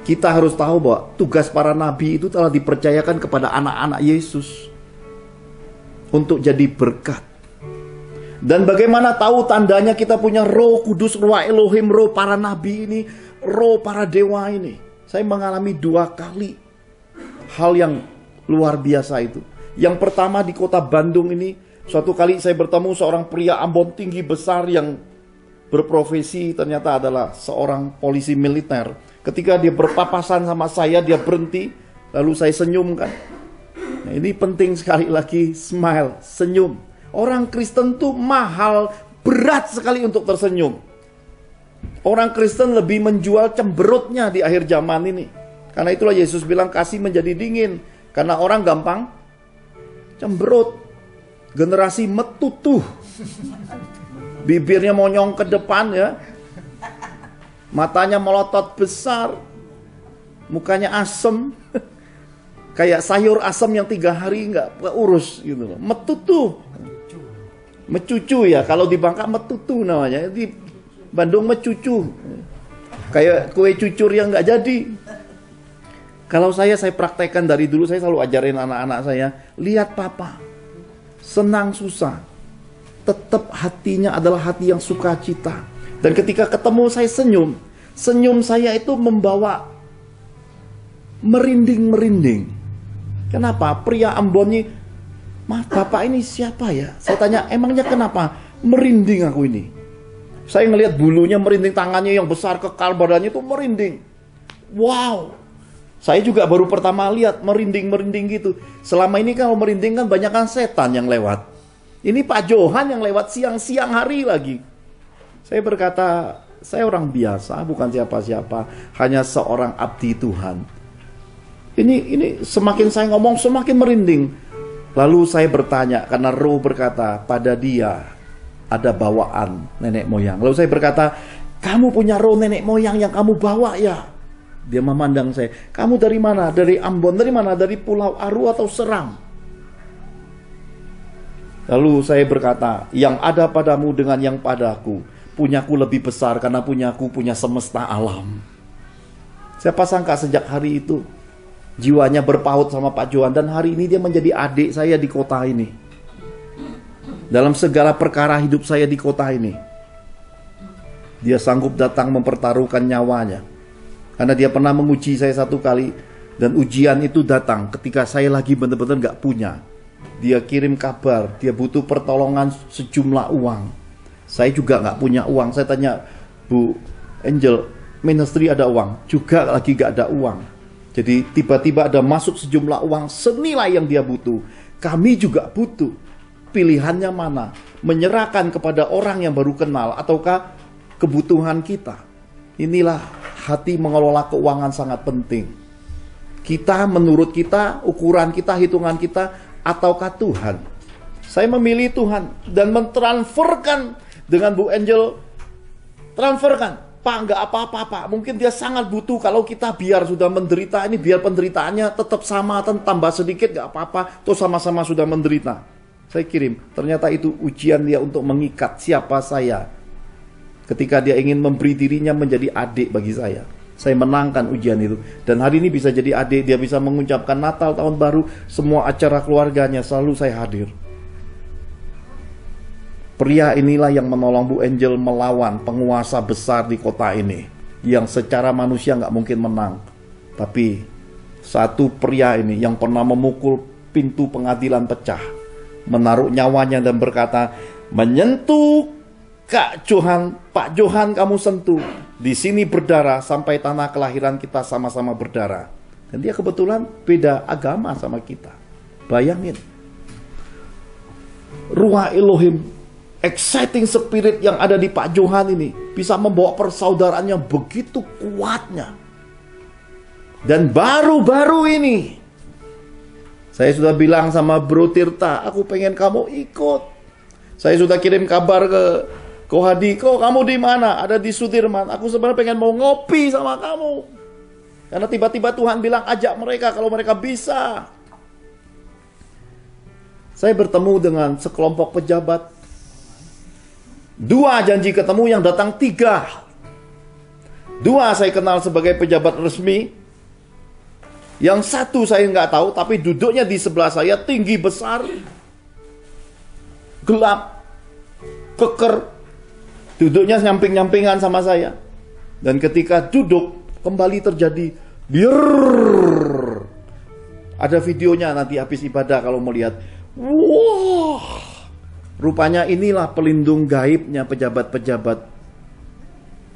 Kita harus tahu bahwa tugas para nabi itu telah dipercayakan kepada anak-anak Yesus. Untuk jadi berkat. Dan bagaimana tahu tandanya kita punya roh kudus, roh Elohim, roh para nabi ini, roh para dewa ini. Saya mengalami 2 kali hal yang luar biasa itu. Yang pertama di kota Bandung ini, suatu kali saya bertemu seorang pria Ambon tinggi besar yang berprofesi ternyata adalah seorang polisi militer. Ketika dia berpapasan sama saya, dia berhenti, lalu saya senyumkan. Nah, ini penting sekali lagi, smile, senyum. Orang Kristen tuh mahal, berat sekali untuk tersenyum. Orang Kristen lebih menjual cemberutnya di akhir zaman ini. Karena itulah Yesus bilang kasih menjadi dingin. Karena orang gampang cemberut. Generasi metutuh. Bibirnya monyong ke depan ya. Matanya melotot besar. Mukanya asem. Kayak sayur asem yang 3 hari nggak urus gitu loh. Metutuh. Mecucu ya. Kalau di Bangka metutu namanya. Di Bandung mecucu. Kayak kue cucur yang nggak jadi. Kalau saya praktekkan dari dulu, saya selalu ajarin anak-anak saya, lihat papa, senang susah. tetap hatinya adalah hati yang sukacita. Dan ketika ketemu saya senyum, senyum saya itu membawa merinding-merinding. Kenapa? Pria Ambon ini, "Mas, Bapak ini siapa ya?" Saya tanya, "Emangnya kenapa?" "Merinding aku ini. Saya ngelihat bulunya merinding, tangannya yang besar, kekal, badannya itu merinding." Wow. Saya juga baru pertama lihat merinding-merinding gitu. Selama ini kalau merinding kan banyak kan setan yang lewat. Ini Pak Johan yang lewat siang-siang hari lagi. Saya berkata, saya orang biasa, bukan siapa-siapa, hanya seorang abdi Tuhan. Ini semakin saya ngomong semakin merinding. Lalu saya bertanya, karena roh berkata, pada dia ada bawaan nenek moyang. Lalu saya berkata, "Kamu punya roh nenek moyang yang kamu bawa ya?" Dia memandang saya, "Kamu dari mana? Dari Ambon, dari mana? Dari Pulau Aru atau Serang?" Lalu saya berkata, "Yang ada padamu dengan yang padaku, punyaku lebih besar karena punyaku punya semesta alam." Siapa sangka sejak hari itu jiwanya berpaut sama Pak Johan, dan hari ini dia menjadi adik saya di kota ini. Dalam segala perkara hidup saya di kota ini, dia sanggup datang mempertaruhkan nyawanya. Karena dia pernah menguji saya satu kali, dan ujian itu datang ketika saya lagi benar-benar gak punya. Dia kirim kabar, dia butuh pertolongan sejumlah uang. Saya juga gak punya uang. Saya tanya, "Bu Angel, ministry ada uang?" Juga lagi gak ada uang. Jadi tiba-tiba ada masuk sejumlah uang senilai yang dia butuh. Kami juga butuh. Pilihannya mana? Menyerahkan kepada orang yang baru kenal, ataukah kebutuhan kita? Inilah hati mengelola keuangan sangat penting. Kita menurut kita, ukuran kita, hitungan kita, ataukah Tuhan? Saya memilih Tuhan dan mentransferkan dengan Bu Angel. Transferkan, "Pak, nggak apa-apa Pak, mungkin dia sangat butuh. Kalau kita biar sudah menderita, ini biar penderitaannya tetap sama, tambah sedikit nggak apa-apa, tuh sama-sama sudah menderita." Saya kirim, ternyata itu ujian dia untuk mengikat siapa saya. Ketika dia ingin memberi dirinya menjadi adik bagi saya. Saya menangkan ujian itu. Dan hari ini bisa jadi adik, dia bisa mengucapkan Natal, Tahun Baru, semua acara keluarganya selalu saya hadir. Pria inilah yang menolong Bu Angel melawan penguasa besar di kota ini, yang secara manusia nggak mungkin menang. Tapi satu pria ini yang pernah memukul pintu pengadilan pecah, menaruh nyawanya dan berkata, "Menyentuh Kak Johan, Pak Johan kamu sentuh. Di sini berdarah sampai tanah kelahiran kita sama-sama berdarah." Dan dia kebetulan beda agama sama kita. Bayangin. Ruah Elohim, exciting spirit yang ada di Pak Johan ini bisa membawa persaudaraan yang begitu kuatnya. Dan baru-baru ini saya sudah bilang sama Bro Tirta, "Aku pengen kamu ikut." Saya sudah kirim kabar ke Kohadi, "Kok kamu di mana?" "Ada di Sudirman." "Aku sebenarnya pengen mau ngopi sama kamu." Karena tiba-tiba Tuhan bilang, "Ajak mereka kalau mereka bisa." Saya bertemu dengan sekelompok pejabat. 2 janji ketemu, yang datang 3. 2 saya kenal sebagai pejabat resmi. Yang 1 saya nggak tahu, tapi duduknya di sebelah saya, tinggi besar, gelap, keker. Duduknya nyamping-nyampingan sama saya. Dan ketika duduk, kembali terjadi biar. Ada videonya nanti habis ibadah kalau mau lihat. Wah, rupanya inilah pelindung gaibnya pejabat-pejabat.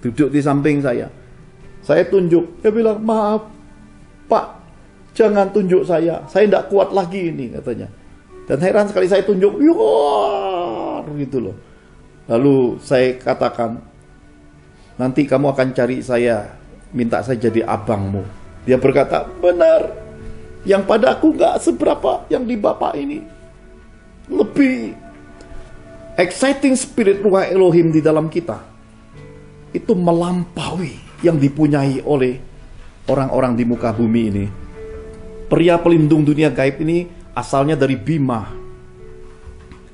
Duduk di samping saya. Saya tunjuk. Dia bilang, "Maaf Pak, jangan tunjuk saya tidak kuat lagi ini," katanya. Dan heran sekali saya tunjuk. Yuar, gitu loh. Lalu saya katakan, "Nanti kamu akan cari saya, minta saya jadi abangmu." Dia berkata, "Benar, yang pada aku gak seberapa, yang di Bapak ini lebih." Exciting spirit ruah Elohim di dalam kita itu melampaui yang dipunyai oleh orang-orang di muka bumi ini. Pria pelindung dunia gaib ini asalnya dari Bima.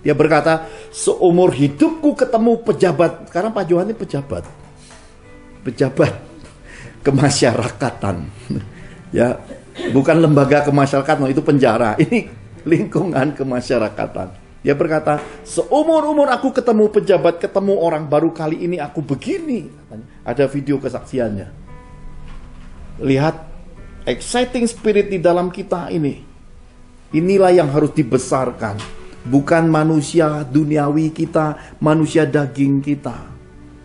Dia berkata, "Seumur hidupku ketemu pejabat." Sekarang Pak Johan ini pejabat kemasyarakatan. Ya, bukan lembaga kemasyarakatan, itu penjara. Ini lingkungan kemasyarakatan. Dia berkata, seumur-umur aku ketemu pejabat, ketemu orang, baru kali ini aku begini. Ada video kesaksiannya. Lihat, exciting spirit di dalam kita ini. Inilah yang harus dibesarkan. Bukan manusia duniawi kita, manusia daging kita.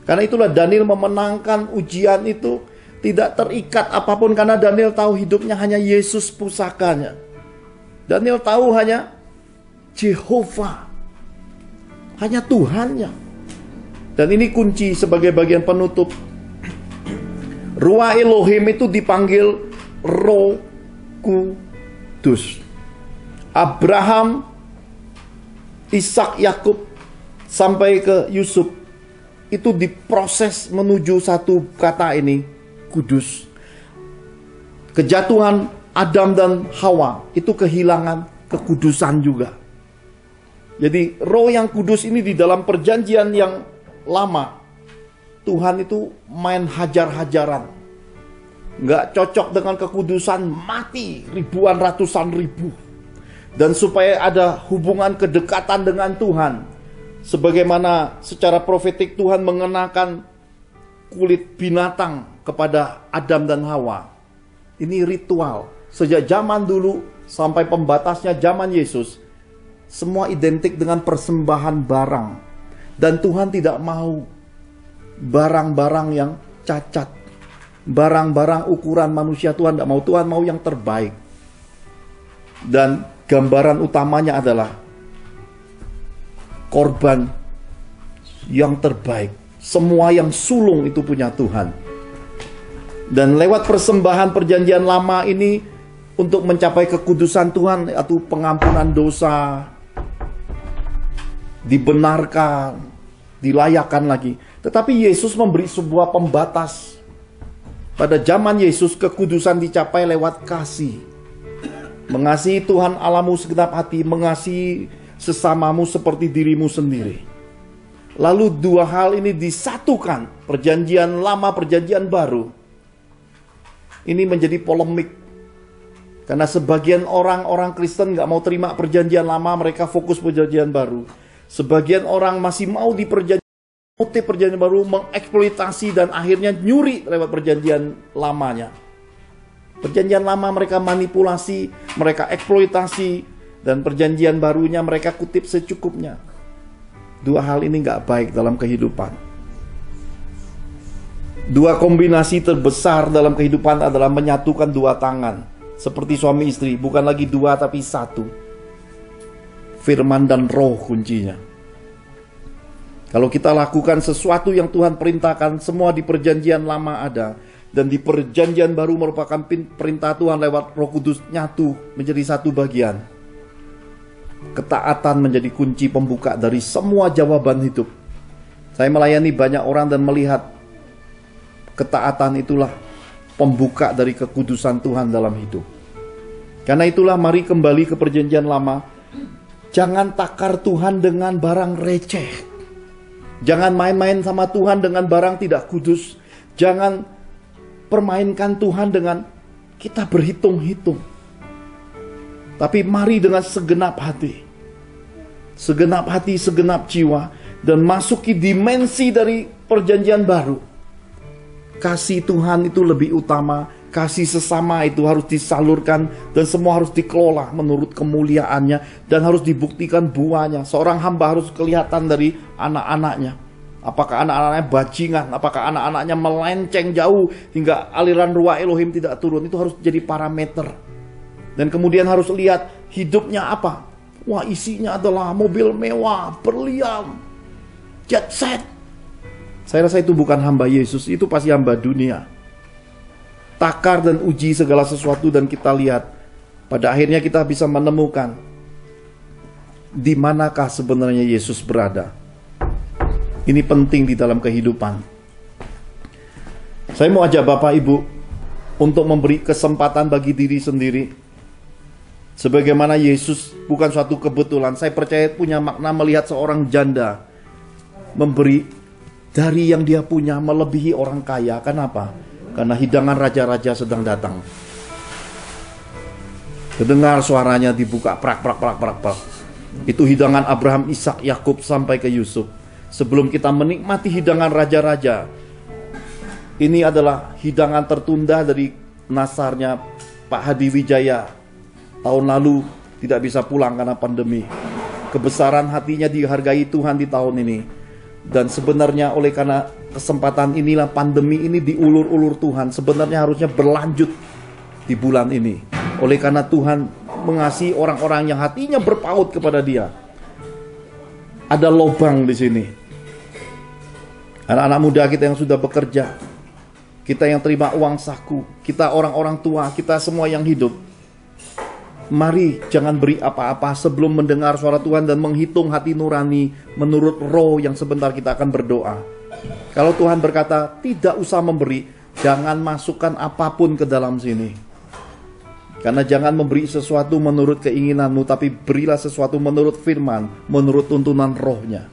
Karena itulah Daniel memenangkan ujian itu tidak terikat apapun. Karena Daniel tahu hidupnya hanya Yesus pusakanya. Daniel tahu hanya Jehovah, hanya Tuhannya. Dan ini kunci sebagai bagian penutup. Ruah Elohim itu dipanggil Roh Kudus. Abraham, Ishak, Yakub sampai ke Yusuf itu diproses menuju satu kata ini, kudus. Kejatuhan Adam dan Hawa itu kehilangan kekudusan juga. Jadi roh yang kudus ini di dalam perjanjian yang lama, Tuhan itu main hajar-hajaran. Nggak cocok dengan kekudusan, mati ribuan ratusan ribu. Dan supaya ada hubungan kedekatan dengan Tuhan, sebagaimana secara profetik Tuhan mengenakan kulit binatang kepada Adam dan Hawa. Ini ritual. Sejak zaman dulu sampai pembatasnya zaman Yesus, semua identik dengan persembahan barang. Dan Tuhan tidak mau barang-barang yang cacat, barang-barang ukuran manusia. Tuhan tidak mau. Tuhan mau yang terbaik. Dan gambaran utamanya adalah korban yang terbaik. Semua yang sulung itu punya Tuhan. Dan lewat persembahan perjanjian lama ini, untuk mencapai kekudusan Tuhan, atau pengampunan dosa, dibenarkan, dilayakkan lagi. Tetapi Yesus memberi sebuah pembatas. Pada zaman Yesus, kekudusan dicapai lewat kasih. Mengasihi Tuhan Allahmu segenap hati, mengasihi sesamamu seperti dirimu sendiri. Lalu dua hal ini disatukan, perjanjian lama, perjanjian baru. Ini menjadi polemik. Karena sebagian orang Kristen gak mau terima perjanjian lama, mereka fokus perjanjian baru. Sebagian orang masih mau di perjanjian baru, mengeksploitasi dan akhirnya nyuri lewat perjanjian lamanya. Perjanjian lama mereka manipulasi, mereka eksploitasi, dan perjanjian barunya mereka kutip secukupnya. Dua hal ini gak baik dalam kehidupan. Dua kombinasi terbesar dalam kehidupan adalah menyatukan dua tangan. Seperti suami istri, bukan lagi dua tapi satu. Firman dan roh kuncinya. Kalau kita lakukan sesuatu yang Tuhan perintahkan, semua di perjanjian lama ada. Dan di perjanjian baru merupakan perintah Tuhan lewat Roh Kudus nyatu menjadi satu bagian. Ketaatan menjadi kunci pembuka dari semua jawaban hidup. Saya melayani banyak orang dan melihat ketaatan itulah pembuka dari kekudusan Tuhan dalam hidup. Karena itulah mari kembali ke perjanjian lama. Jangan takar Tuhan dengan barang receh. Jangan main-main sama Tuhan dengan barang tidak kudus. Jangan permainkan Tuhan dengan kita berhitung-hitung. Tapi mari dengan segenap hati. Segenap hati, segenap jiwa. Dan masuki dimensi dari perjanjian baru. Kasih Tuhan itu lebih utama, kasih sesama itu harus disalurkan, dan semua harus dikelola menurut kemuliaannya, dan harus dibuktikan buahnya. Seorang hamba harus kelihatan dari anak-anaknya. Apakah anak-anaknya bajingan, apakah anak-anaknya melenceng jauh hingga aliran ruah Elohim tidak turun. Itu harus jadi parameter. Dan kemudian harus lihat hidupnya apa. Wah, isinya adalah mobil mewah, berlian, jet set. Saya rasa itu bukan hamba Yesus, itu pasti hamba dunia. Takar dan uji segala sesuatu dan kita lihat. Pada akhirnya kita bisa menemukan di manakah sebenarnya Yesus berada. Ini penting di dalam kehidupan. Saya mau ajak Bapak Ibu untuk memberi kesempatan bagi diri sendiri. Sebagaimana Yesus bukan suatu kebetulan. Saya percaya punya makna melihat seorang janda memberi dari yang dia punya melebihi orang kaya. Kenapa? Karena hidangan raja-raja sedang datang. Terdengar suaranya dibuka prak. Itu hidangan Abraham, Ishak, Yakub sampai ke Yusuf. Sebelum kita menikmati hidangan raja-raja, ini adalah hidangan tertunda dari nasarnya Pak Hadi Wijaya. Tahun lalu tidak bisa pulang karena pandemi. Kebesaran hatinya dihargai Tuhan di tahun ini. Dan sebenarnya oleh karena kesempatan inilah, pandemi ini diulur-ulur Tuhan. Sebenarnya harusnya berlanjut di bulan ini. Oleh karena Tuhan mengasihi orang-orang yang hatinya berpaut kepada Dia. Ada lubang di sini. Anak-anak muda kita yang sudah bekerja, kita yang terima uang saku, kita orang-orang tua, kita semua yang hidup. Mari jangan beri apa-apa sebelum mendengar suara Tuhan dan menghitung hati nurani menurut roh yang sebentar kita akan berdoa. Kalau Tuhan berkata tidak usah memberi, jangan masukkan apapun ke dalam sini. Karena jangan memberi sesuatu menurut keinginanmu, tapi berilah sesuatu menurut firman, menurut tuntunan rohnya.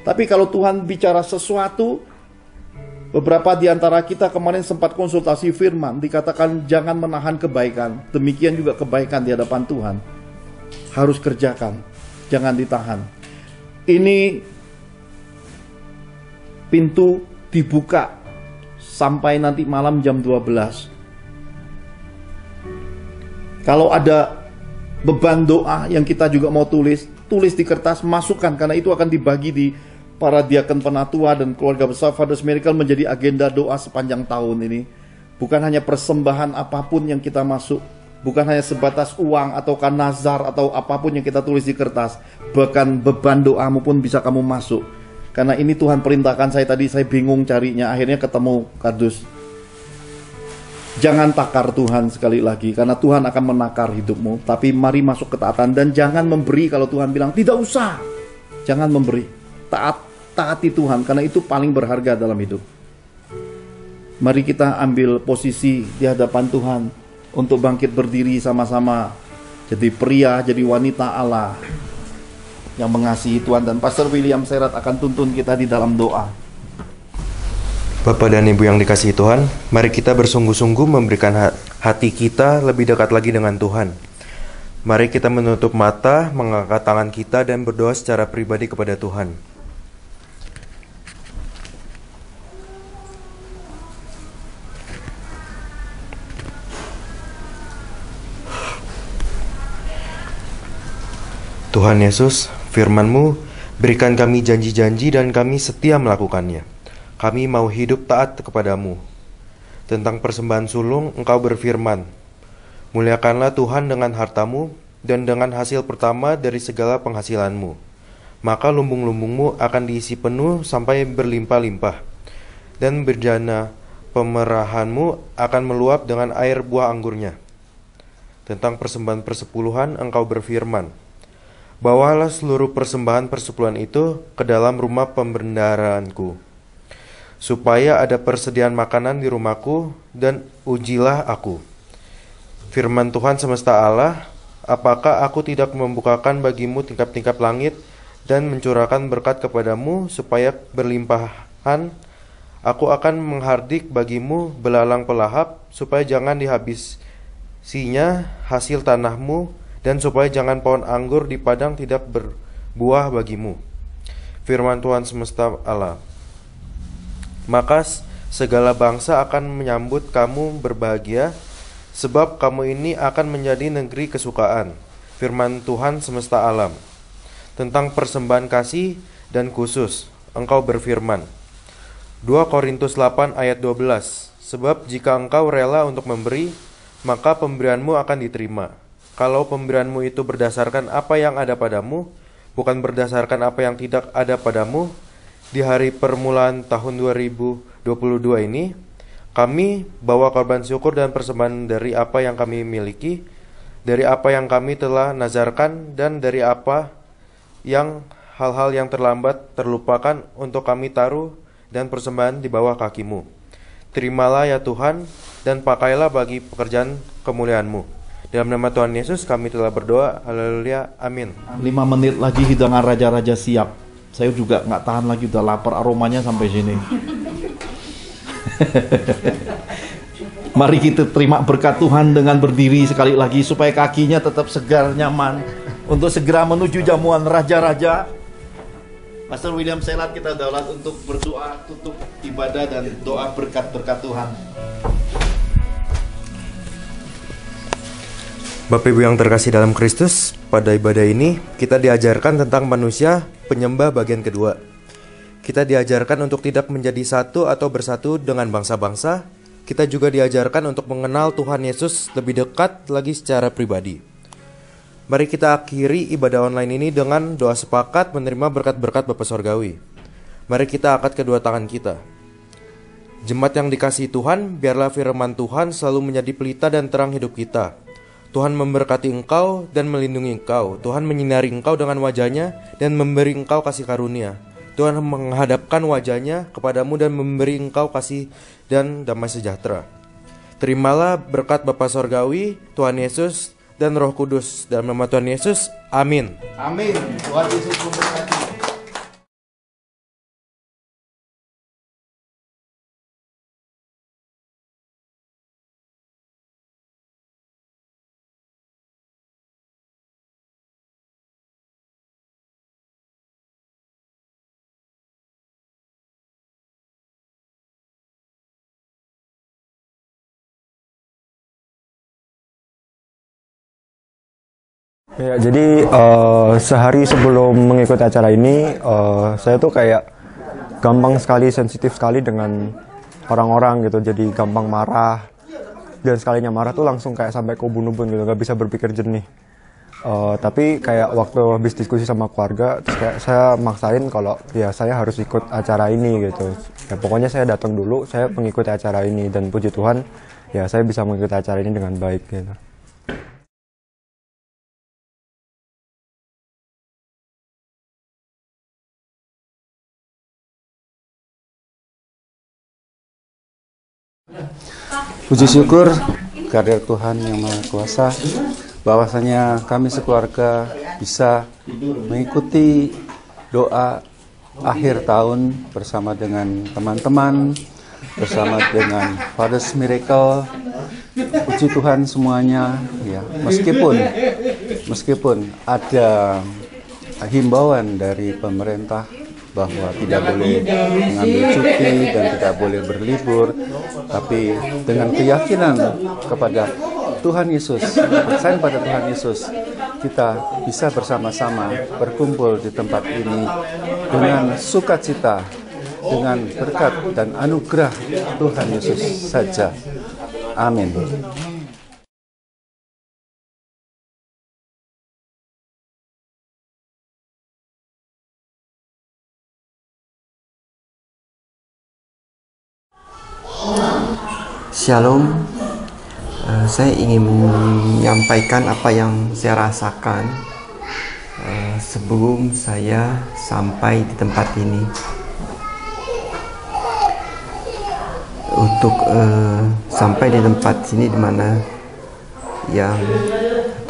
Tapi kalau Tuhan bicara sesuatu, beberapa di antara kita kemarin sempat konsultasi firman, dikatakan jangan menahan kebaikan. Demikian juga kebaikan di hadapan Tuhan. Harus kerjakan, jangan ditahan. Ini pintu dibuka sampai nanti malam jam 12. Kalau ada beban doa yang kita juga mau tulis di kertas, masukkan, karena itu akan dibagi di para diakon penatua dan keluarga besar Fathers Miracle menjadi agenda doa sepanjang tahun ini. Bukan hanya persembahan apapun yang kita masuk, bukan hanya sebatas uang atau nazar atau apapun yang kita tulis di kertas, bahkan beban doamu pun bisa kamu masuk. Karena ini Tuhan perintahkan saya tadi, saya bingung carinya, akhirnya ketemu kardus. Jangan takar Tuhan sekali lagi, karena Tuhan akan menakar hidupmu. Tapi mari masuk ketaatan dan jangan memberi kalau Tuhan bilang tidak usah. Jangan memberi. Taati Tuhan, karena itu paling berharga dalam hidup. Mari kita ambil posisi di hadapan Tuhan untuk bangkit berdiri sama-sama. Jadi pria, jadi wanita Allah yang mengasihi Tuhan. Dan Pastor William Serat akan tuntun kita di dalam doa. Bapak dan Ibu yang dikasihi Tuhan, mari kita bersungguh-sungguh memberikan hati kita lebih dekat lagi dengan Tuhan. Mari kita menutup mata, mengangkat tangan kita dan berdoa secara pribadi kepada Tuhan. Tuhan Yesus, firman-Mu, berikan kami janji-janji dan kami setia melakukannya. Kami mau hidup taat kepadamu. Tentang persembahan sulung, Engkau berfirman, muliakanlah Tuhan dengan hartamu dan dengan hasil pertama dari segala penghasilanmu. Maka lumbung-lumbungmu akan diisi penuh sampai berlimpah-limpah. Dan bejana pemerahanmu akan meluap dengan air buah anggurnya. Tentang persembahan persepuluhan, Engkau berfirman, bawalah seluruh persembahan persepuluhan itu ke dalam rumah pembendaharaanku, supaya ada persediaan makanan di rumahku, dan ujilah aku. Firman Tuhan semesta Allah, apakah aku tidak membukakan bagimu tingkap-tingkap langit dan mencurahkan berkat kepadamu supaya berlimpahan? Aku akan menghardik bagimu belalang pelahap, supaya jangan dihabisinya hasil tanahmu, dan supaya jangan pohon anggur di padang tidak berbuah bagimu. Firman Tuhan semesta Allah. Maka segala bangsa akan menyambut kamu berbahagia, sebab kamu ini akan menjadi negeri kesukaan. Firman Tuhan semesta alam. Tentang persembahan kasih dan khusus, Engkau berfirman, 2 Korintus 8 ayat 12, sebab jika engkau rela untuk memberi, maka pemberianmu akan diterima. Kalau pemberianmu itu berdasarkan apa yang ada padamu, bukan berdasarkan apa yang tidak ada padamu. Di hari permulaan tahun 2022 ini, kami bawa korban syukur dan persembahan dari apa yang kami miliki, dari apa yang kami telah nazarkan, dan dari apa yang hal-hal yang terlambat terlupakan untuk kami taruh dan persembahan di bawah kakimu. Terimalah ya Tuhan, dan pakailah bagi pekerjaan kemuliaan-Mu. Dalam nama Tuhan Yesus kami telah berdoa. Haleluya. Amin. 5 menit lagi hidangan raja-raja siap. Saya juga nggak tahan lagi, udah lapar, aromanya sampai sini. Mari kita terima berkat Tuhan dengan berdiri sekali lagi supaya kakinya tetap segar, nyaman. untuk segera menuju jamuan raja-raja. Pastor William Selat kita daulat untuk berdoa tutup ibadah dan doa berkat-berkat Tuhan. Bapak Ibu yang terkasih dalam Kristus, pada ibadah ini kita diajarkan tentang manusia penyembah bagian kedua. Kita diajarkan untuk tidak menjadi satu atau bersatu dengan bangsa-bangsa. Kita juga diajarkan untuk mengenal Tuhan Yesus lebih dekat lagi secara pribadi. Mari kita akhiri ibadah online ini dengan doa sepakat menerima berkat-berkat Bapa Sorgawi. Mari kita angkat kedua tangan kita. Jemaat yang dikasihi Tuhan, biarlah firman Tuhan selalu menjadi pelita dan terang hidup kita. Tuhan memberkati engkau dan melindungi engkau. Tuhan menyinari engkau dengan wajahnya dan memberi engkau kasih karunia. Tuhan menghadapkan wajahnya kepadamu dan memberi engkau kasih dan damai sejahtera. Terimalah berkat Bapa Sorgawi, Tuhan Yesus, dan Roh Kudus. Dalam nama Tuhan Yesus, amin. Amin. Tuhan Yesus memberkati. Ya, jadi sehari sebelum mengikuti acara ini, saya tuh kayak gampang sekali, sensitif sekali dengan orang-orang gitu. Jadi gampang marah, dan sekalinya marah tuh langsung kayak sampai ke ubun-ubun gitu, gak bisa berpikir jernih. Tapi kayak waktu habis diskusi sama keluarga, terus kayak saya maksain kalau ya saya harus ikut acara ini gitu. Ya pokoknya saya datang dulu, saya mengikuti acara ini, dan puji Tuhan, ya saya bisa mengikuti acara ini dengan baik gitu. Puji syukur kehadirat Tuhan yang Maha Kuasa, bahwasanya kami sekeluarga bisa mengikuti doa akhir tahun bersama dengan teman-teman, bersama dengan Father's Miracle. Puji Tuhan semuanya, ya, meskipun ada himbauan dari pemerintah bahwa tidak boleh mengambil cuti dan tidak boleh berlibur, tapi dengan keyakinan kepada Tuhan Yesus, percaya pada Tuhan Yesus, kita bisa bersama-sama berkumpul di tempat ini dengan sukacita, dengan berkat dan anugerah Tuhan Yesus saja. Amin. Shalom, saya ingin menyampaikan apa yang saya rasakan sebelum saya sampai di tempat ini. Untuk sampai di tempat sini di mana yang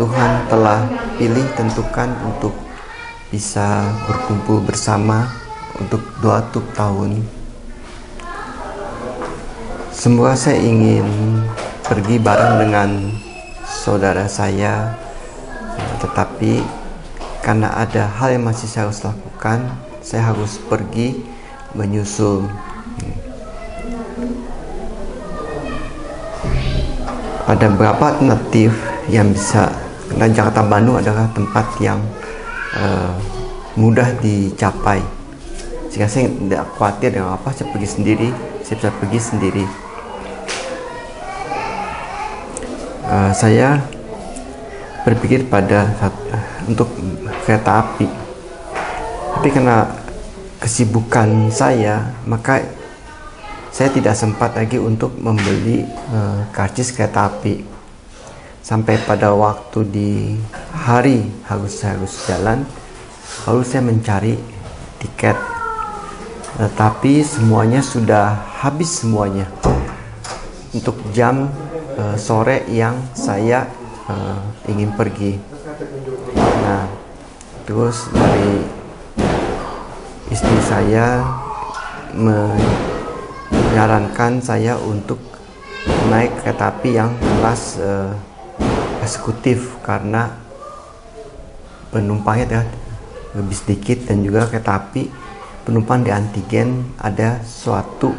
Tuhan telah pilih, tentukan untuk bisa berkumpul bersama untuk doa tutup tahun. Semua saya ingin pergi bareng dengan saudara saya, tetapi karena ada hal yang masih saya harus lakukan, saya harus pergi menyusul. Ada beberapa alternatif yang bisa, karena Jakarta Bandung adalah tempat yang mudah dicapai, sehingga saya tidak khawatir dengan apa, saya pergi sendiri, saya bisa pergi sendiri. Saya berpikir untuk kereta api, tapi karena kesibukan saya, maka saya tidak sempat lagi untuk membeli karcis kereta api. Sampai pada waktu di hari harus jalan, lalu saya mencari tiket, tetapi semuanya sudah habis semuanya untuk jam sore yang saya ingin pergi. Nah, terus dari istri saya menyarankan saya untuk naik kereta api yang kelas eksekutif, karena penumpangnya lebih sedikit, dan juga kereta api penumpang di antigen ada suatu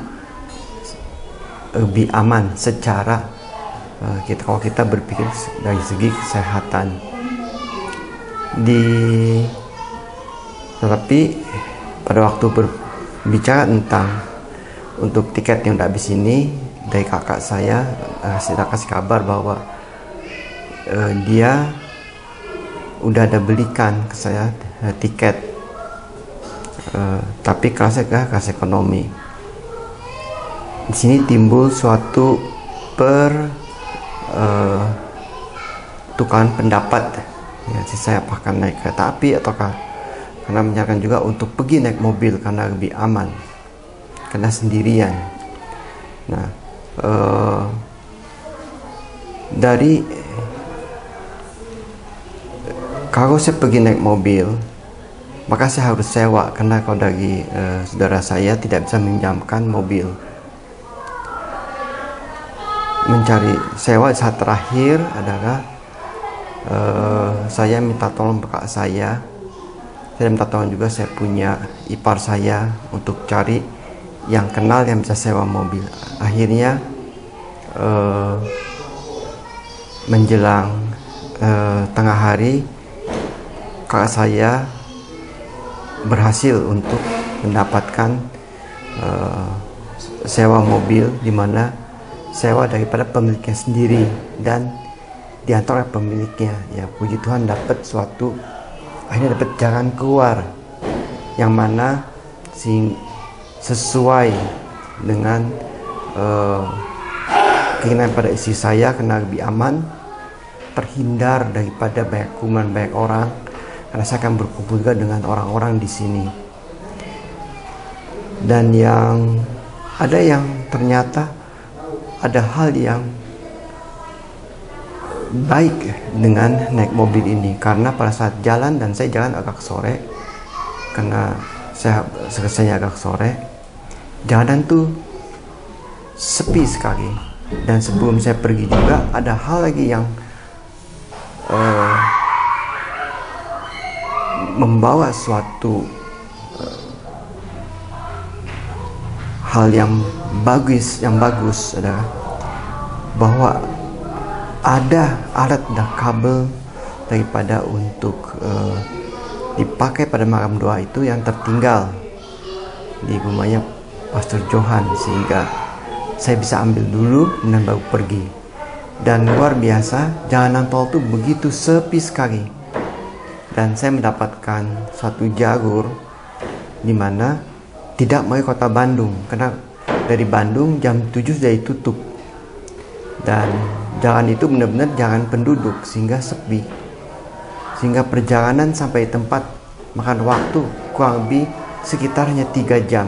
lebih aman secara kalau kita berpikir dari segi kesehatan. Tetapi pada waktu berbicara tentang untuk tiket yang udah habis ini, dari kakak saya kasih kabar bahwa dia udah ada belikan ke saya tiket, tapi kelasnya kelas ekonomi. Di sini timbul suatu tukaran pendapat, ya, saya apakah naik kereta api ataukah karena menyarankan juga untuk pergi naik mobil karena lebih aman, karena sendirian. Nah, kalau saya pergi naik mobil, maka saya harus sewa, karena kalau dari saudara saya tidak bisa meminjamkan mobil. Mencari sewa saat terakhir adalah saya minta tolong kakak saya minta tolong juga saya punya ipar saya untuk cari yang kenal yang bisa sewa mobil. Akhirnya menjelang tengah hari, kakak saya berhasil untuk mendapatkan sewa mobil, di mana sewa daripada pemiliknya sendiri dan diantar oleh pemiliknya. Ya, puji Tuhan akhirnya dapat jalan keluar yang mana sesuai dengan keinginan pada istri saya, karena lebih aman, terhindar daripada banyak orang, karena saya akan berkumpul juga dengan orang-orang di sini. Dan ada yang ternyata ada hal yang baik dengan naik mobil ini, karena pada saat jalan, dan saya jalan agak sore karena saya selesainya agak sore, jalanan tuh sepi sekali. Dan sebelum saya pergi juga ada hal lagi yang membawa suatu hal yang bagus adalah bahwa ada alat dan kabel daripada untuk dipakai pada malam doa itu yang tertinggal di rumahnya Pastor Johan, sehingga saya bisa ambil dulu dan baru pergi. Dan luar biasa, jalanan tol itu begitu sepi sekali, dan saya mendapatkan satu jalur di mana tidak melalui kota Bandung, karena dari Bandung jam 7 sudah ditutup, dan jalan itu benar-benar jalan penduduk sehingga sepi, sehingga perjalanan sampai tempat makan waktu kurang lebih sekitarnya 3 jam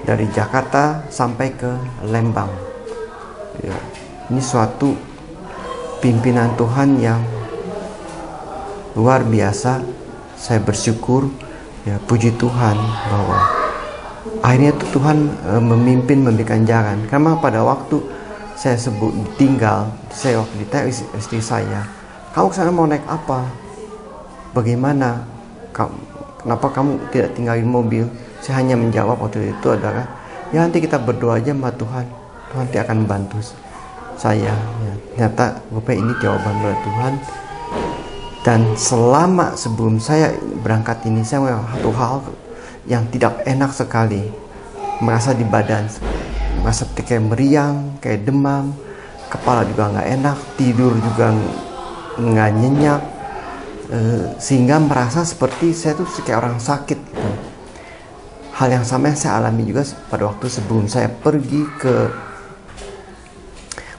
dari Jakarta sampai ke Lembang. Ya, ini suatu pimpinan Tuhan yang luar biasa. Saya bersyukur, ya, puji Tuhan bahwa akhirnya Tuhan memimpin, memberikan jalan. Karena pada waktu saya sebut ditinggal, saya waktu ditanya istri saya, kamu kesana mau naik apa? Bagaimana? Kenapa kamu tidak tinggalin mobil? Saya hanya menjawab waktu itu adalah, ya nanti kita berdoa aja sama Tuhan, Tuhan nanti akan membantu saya. Ya, ternyata ini jawaban dari Tuhan. Dan selama sebelum saya berangkat ini, saya melihat satu hal yang tidak enak sekali, merasa di badan, merasa kayak meriang, kayak demam, kepala juga nggak enak, tidur juga nggak nyenyak, sehingga merasa seperti saya tuh kayak orang sakit gitu. Hal yang sama yang saya alami juga pada waktu sebelum saya pergi ke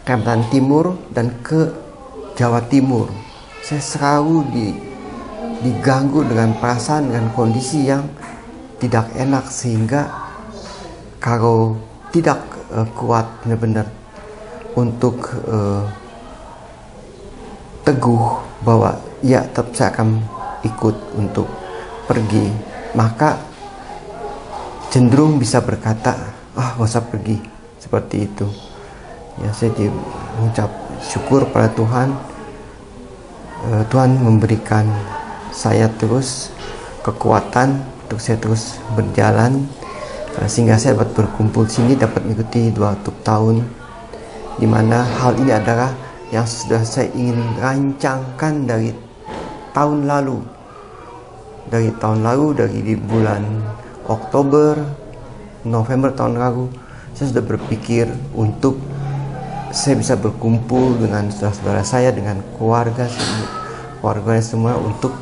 Kalimantan Timur dan ke Jawa Timur. Saya selalu diganggu dengan perasaan, dengan kondisi yang tidak enak, sehingga kalau tidak kuat benar-benar untuk teguh bahwa ya tetap saya akan ikut untuk pergi, maka cenderung bisa berkata, gak usah pergi, seperti itu. Ya, saya mengucap syukur pada Tuhan Tuhan memberikan saya terus kekuatan untuk saya terus berjalan, sehingga saya dapat berkumpul sini, dapat mengikuti 2 tahun, di mana hal ini adalah yang sudah saya ingin rancangkan dari tahun lalu. Dari di bulan Oktober, November tahun lalu, saya sudah berpikir untuk saya bisa berkumpul dengan saudara-saudara saya, dengan keluarga semua untuk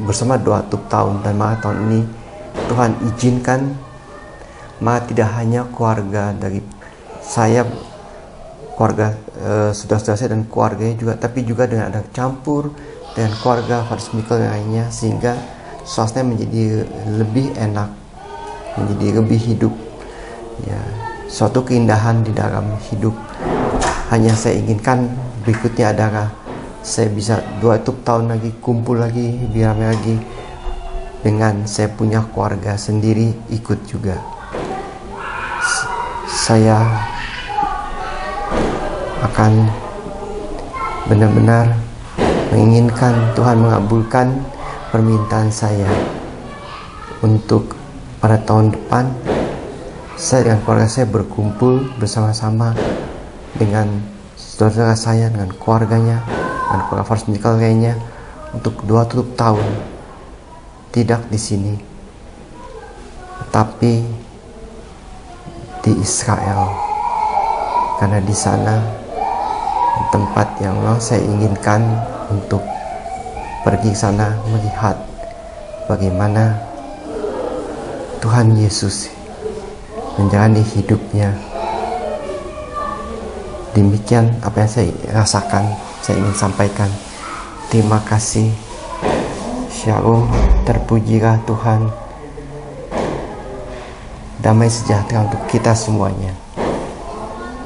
bersama 2 tahun. Dan malah tahun ini Tuhan izinkan, malah tidak hanya keluarga dari saya, keluarga saudara-saudara saya dan keluarganya juga, tapi juga dengan ada campur dengan keluarga Fathers Michael lainnya, sehingga suasana menjadi lebih enak, menjadi lebih hidup. Ya, suatu keindahan di dalam hidup. Hanya saya inginkan berikutnya adalah saya bisa 2 tahun lagi kumpul lagi, biar ramai lagi, dengan saya punya keluarga sendiri ikut juga. Saya akan benar-benar menginginkan Tuhan mengabulkan permintaan saya untuk pada tahun depan saya dengan keluarga saya berkumpul bersama-sama dengan saudara saya, dengan keluarganya, dan keluarga Fathers Michael lainnya untuk 2 tahun, tidak di sini, tapi di Israel, karena di sana tempat yang memang saya inginkan untuk pergi ke sana melihat bagaimana Tuhan Yesus menjalani hidupnya. Demikian apa yang saya rasakan, saya ingin sampaikan. Terima kasih. Shalom, terpujilah Tuhan. Damai sejahtera untuk kita semuanya.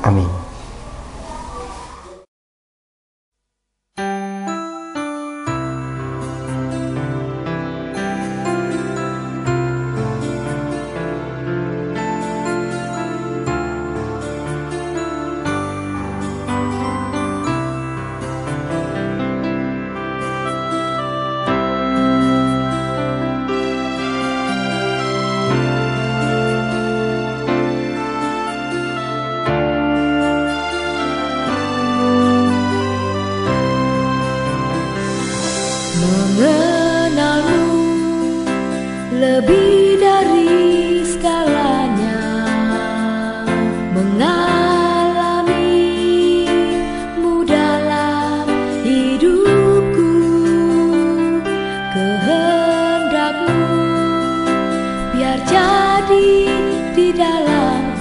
Amin. Mengenalmu lebih dari segalanya, mengalamimu dalam hidupku, kehendakmu biar jadi di dalam